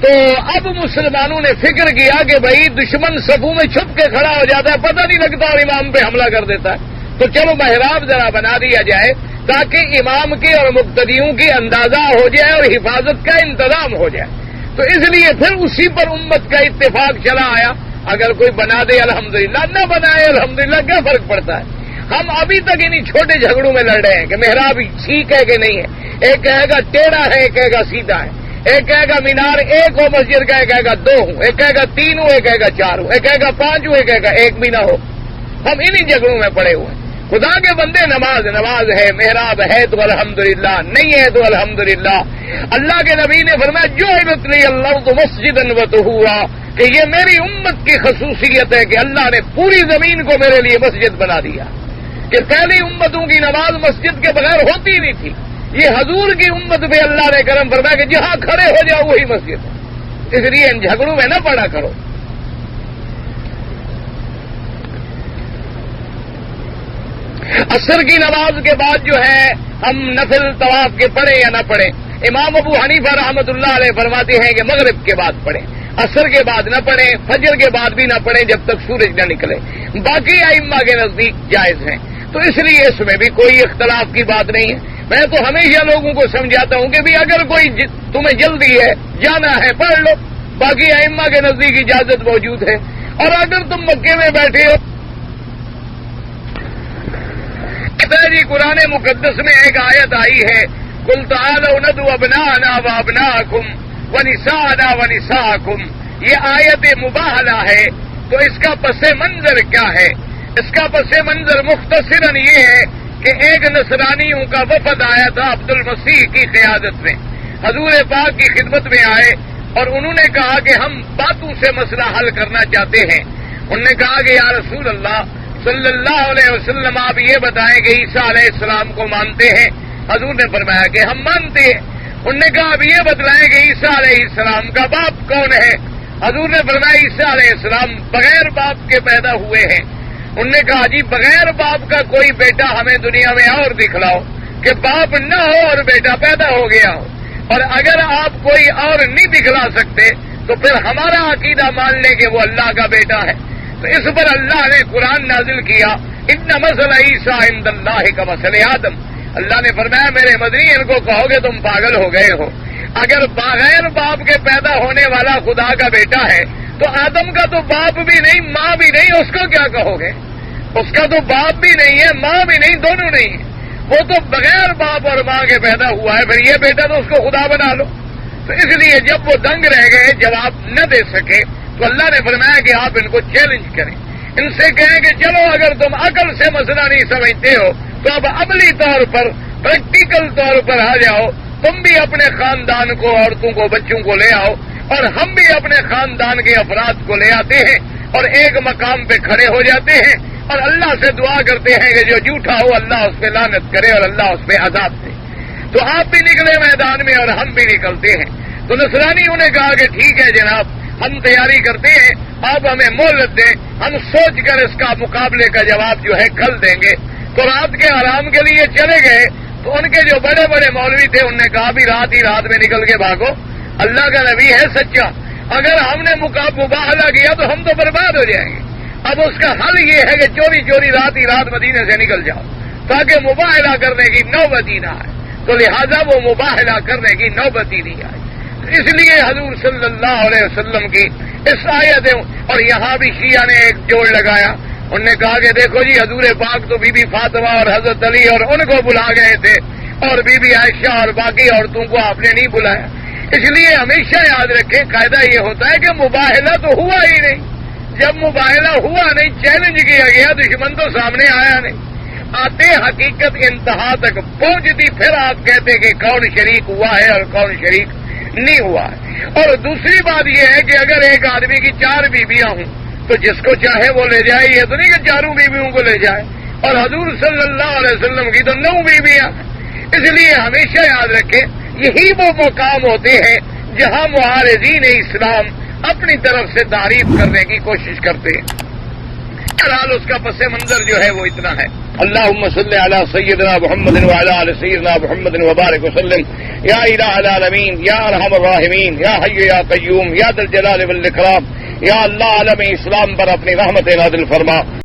تو اب مسلمانوں نے فکر کیا کہ بھائی دشمن صفوں میں چھپ کے کھڑا ہو جاتا ہے، پتہ نہیں لگتا اور امام پہ حملہ کر دیتا ہے، تو چلو محراب ذرا بنا دیا جائے تاکہ امام کی اور مقتدیوں کی اندازہ ہو جائے اور حفاظت کا انتظام ہو جائے. تو اس لیے پھر اسی پر امت کا اتفاق چلا آیا. اگر کوئی بنا دے الحمدللہ، نہ بنائے الحمدللہ، کیا فرق پڑتا ہے؟ ہم ابھی تک انہیں چھوٹے جھگڑوں میں لڑ رہے ہیں کہ محراب ٹھیک ہے کہ نہیں ہے. ایک کہے گا ٹیڑھا ہے، ایک کہے گا سیدھا ہے، ایک کہے گا مینار ایک ہو مسجد کا، ایک کہے گا 2 ہوں، ایک کہے گا 3 ہوں، ایک کہے گا 4 ہوں، ایک کہے گا 5 ہوں، ایک کہے گا 1 بھی نہ ہو. ہم انہیں جھگڑوں میں پڑے ہوئے ہیں. خدا کے بندے، نماز ہے، محراب ہے تو الحمدللہ، نہیں ہے تو الحمدللہ. اللہ کے نبی نے فرمایا جعلت لی الارض مسجدا وطہورا، کہ یہ میری امت کی خصوصیت ہے کہ اللہ نے پوری زمین کو میرے لیے مسجد بنا دیا. کہ پہلی امتوں کی نماز مسجد کے بغیر ہوتی نہیں تھی. یہ حضور کی امت پہ اللہ نے کرم فرمایا کہ جہاں کھڑے ہو جاؤ وہی مسجد ہے. اس لیے ان جھگڑوں میں نہ پڑا کرو. عصر کی نماز کے بعد جو ہے ہم نفل طواف کے پڑھیں یا نہ پڑھیں، امام ابو حنیفہ رحمۃ اللہ علیہ فرماتے ہیں کہ مغرب کے بعد پڑھیں، عصر کے بعد نہ پڑھیں، فجر کے بعد بھی نہ پڑھیں جب تک سورج نہ نکلے. باقی ائمہ کے نزدیک جائز ہیں. تو اس لیے اس میں بھی کوئی اختلاف کی بات نہیں ہے. میں تو ہمیشہ لوگوں کو سمجھاتا ہوں کہ بھی اگر کوئی تمہیں جلدی ہے، جانا ہے، پڑھ لو. باقی ائمہ کے نزدیک اجازت موجود ہے. اور اگر تم مکے میں بیٹھے ہو، جی قرآن مقدس میں ایک آیت آئی ہے، قل تعالوا ندعو ابناءنا وابناءکم ونساءنا ونساءکم. یہ آیت مباہلہ ہے. تو اس کا پس منظر کیا ہے؟ اس کا پس منظر مختصراً یہ ہے کہ ایک نصرانیوں کا وفد آیا تھا عبد المسیح کی قیادت میں، حضور پاک کی خدمت میں آئے اور انہوں نے کہا کہ ہم باتوں سے مسئلہ حل کرنا چاہتے ہیں. انہوں نے کہا کہ یا رسول اللہ صلی اللہ علیہ وسلم آپ یہ بتائیں کہ عیسیٰ علیہ السلام کو مانتے ہیں؟ حضور نے فرمایا کہ ہم مانتے ہیں. انہوں نے کہا اب یہ بتلائیں کہ عیسیٰ علیہ السلام کا باپ کون ہے؟ حضور نے فرمایا عیسیٰ علیہ السلام بغیر باپ کے پیدا ہوئے ہیں. انہوں نے کہا جی بغیر باپ کا کوئی بیٹا ہمیں دنیا میں اور دکھلاؤ کہ باپ نہ ہو اور بیٹا پیدا ہو گیا ہو. اور اگر آپ کوئی اور نہیں دکھلا سکتے تو پھر ہمارا عقیدہ مان لیں کہ وہ اللہ کا بیٹا ہے. تو اس پر اللہ نے قرآن نازل کیا، ان مثل عیسیٰ عند اللہ کا مثل آدم. اللہ نے فرمایا میرے مدنی ان کو کہو گے تم پاگل ہو گئے ہو. اگر بغیر باپ کے پیدا ہونے والا خدا کا بیٹا ہے تو آدم کا تو باپ بھی نہیں، ماں بھی نہیں، اس کو کیا کہو گے؟ اس کا تو باپ بھی نہیں ہے، ماں بھی نہیں، دونوں نہیں ہے. وہ تو بغیر باپ اور ماں کے پیدا ہوا ہے، پھر یہ بیٹا تو اس کو خدا بنا لو. تو اس لیے جب وہ دنگ رہ گئے، جواب نہ دے سکے، تو اللہ نے فرمایا کہ آپ ان کو چیلنج کریں، ان سے کہیں کہ چلو اگر تم عقل سے مسئلہ نہیں سمجھتے ہو تو اب عملی طور پر، پریکٹیکل طور پر آ جاؤ. تم بھی اپنے خاندان کو، عورتوں کو، بچوں کو لے آؤ اور ہم بھی اپنے خاندان کے افراد کو لے آتے ہیں اور ایک مقام پہ کھڑے ہو جاتے ہیں اور اللہ سے دعا کرتے ہیں کہ جو جھوٹا ہو اللہ اس پہ لعنت کرے اور اللہ اس پہ عذاب دے. تو آپ بھی نکلے میدان میں اور ہم بھی نکلتے ہیں. تو نصرانیوں نے کہا کہ ٹھیک ہے جناب، ہم تیاری کرتے ہیں، آپ ہمیں مہلت دیں، ہم سوچ کر اس کا مقابلے کا جواب جو ہے کل دیں گے. تو رات کے آرام کے لیے چلے گئے. تو ان کے جو بڑے بڑے مولوی تھے انہوں نے کہا بھی رات ہی رات میں نکل کے بھاگو، اللہ کا نبی ہے سچا، اگر ہم نے مباہلہ کیا تو ہم تو برباد ہو جائیں گے. اب اس کا حل یہ ہے کہ چوری چوری رات ہی رات مدینے سے نکل جاؤ تاکہ مباہلہ کرنے کی نوبت ہی نہ آئے. تو لہذا وہ مباہلہ کرنے کی نوبت ہی نہیں آئی. اس لیے حضور صلی اللہ علیہ وسلم کی اس آیت، اور یہاں بھی شیعہ نے ایک جوڑ لگایا. انہوں نے کہا کہ دیکھو جی حضور پاک تو بی بی فاطمہ اور حضرت علی اور ان کو بلا گئے تھے اور بی بی عائشہ اور باقی عورتوں کو آپ نے نہیں بلایا. اس لیے ہمیشہ یاد رکھیں قاعدہ یہ ہوتا ہے کہ مباہلہ تو ہوا ہی نہیں. جب مباہلہ ہوا نہیں، چیلنج کیا گیا، دشمن تو سامنے آیا نہیں. آتے حقیقت انتہا تک پہنچتی پھر آپ کہتے کہ کون شریک ہوا ہے اور کون شریک نہیں ہوا ہے. اور دوسری بات یہ ہے کہ اگر ایک آدمی کی 4 بیویاں ہوں تو جس کو چاہے وہ لے جائے. یہ تو نہیں کہ 4 بیویوں کو لے جائے. اور حضور صلی اللہ علیہ وسلم کی تو 9 بیویاں. اس لیے ہمیشہ یاد رکھیں یہی وہ مقام ہوتے ہیں جہاں معارضین اسلام اپنی طرف سے تعریف کرنے کی کوشش کرتے ہیں. بہرحال اس کا پس منظر جو ہے وہ اتنا ہے. اللہم صلی علی سیدنا محمد وعلی آل سیدنا محمد وبارک وسلم. یا الہ العالمین، یا ارحم الراحمین، یا حی یا قیوم، یا ذا الجلال والاکرام. یا اللہ عالم اسلام پر اپنی رحمت نازل فرما.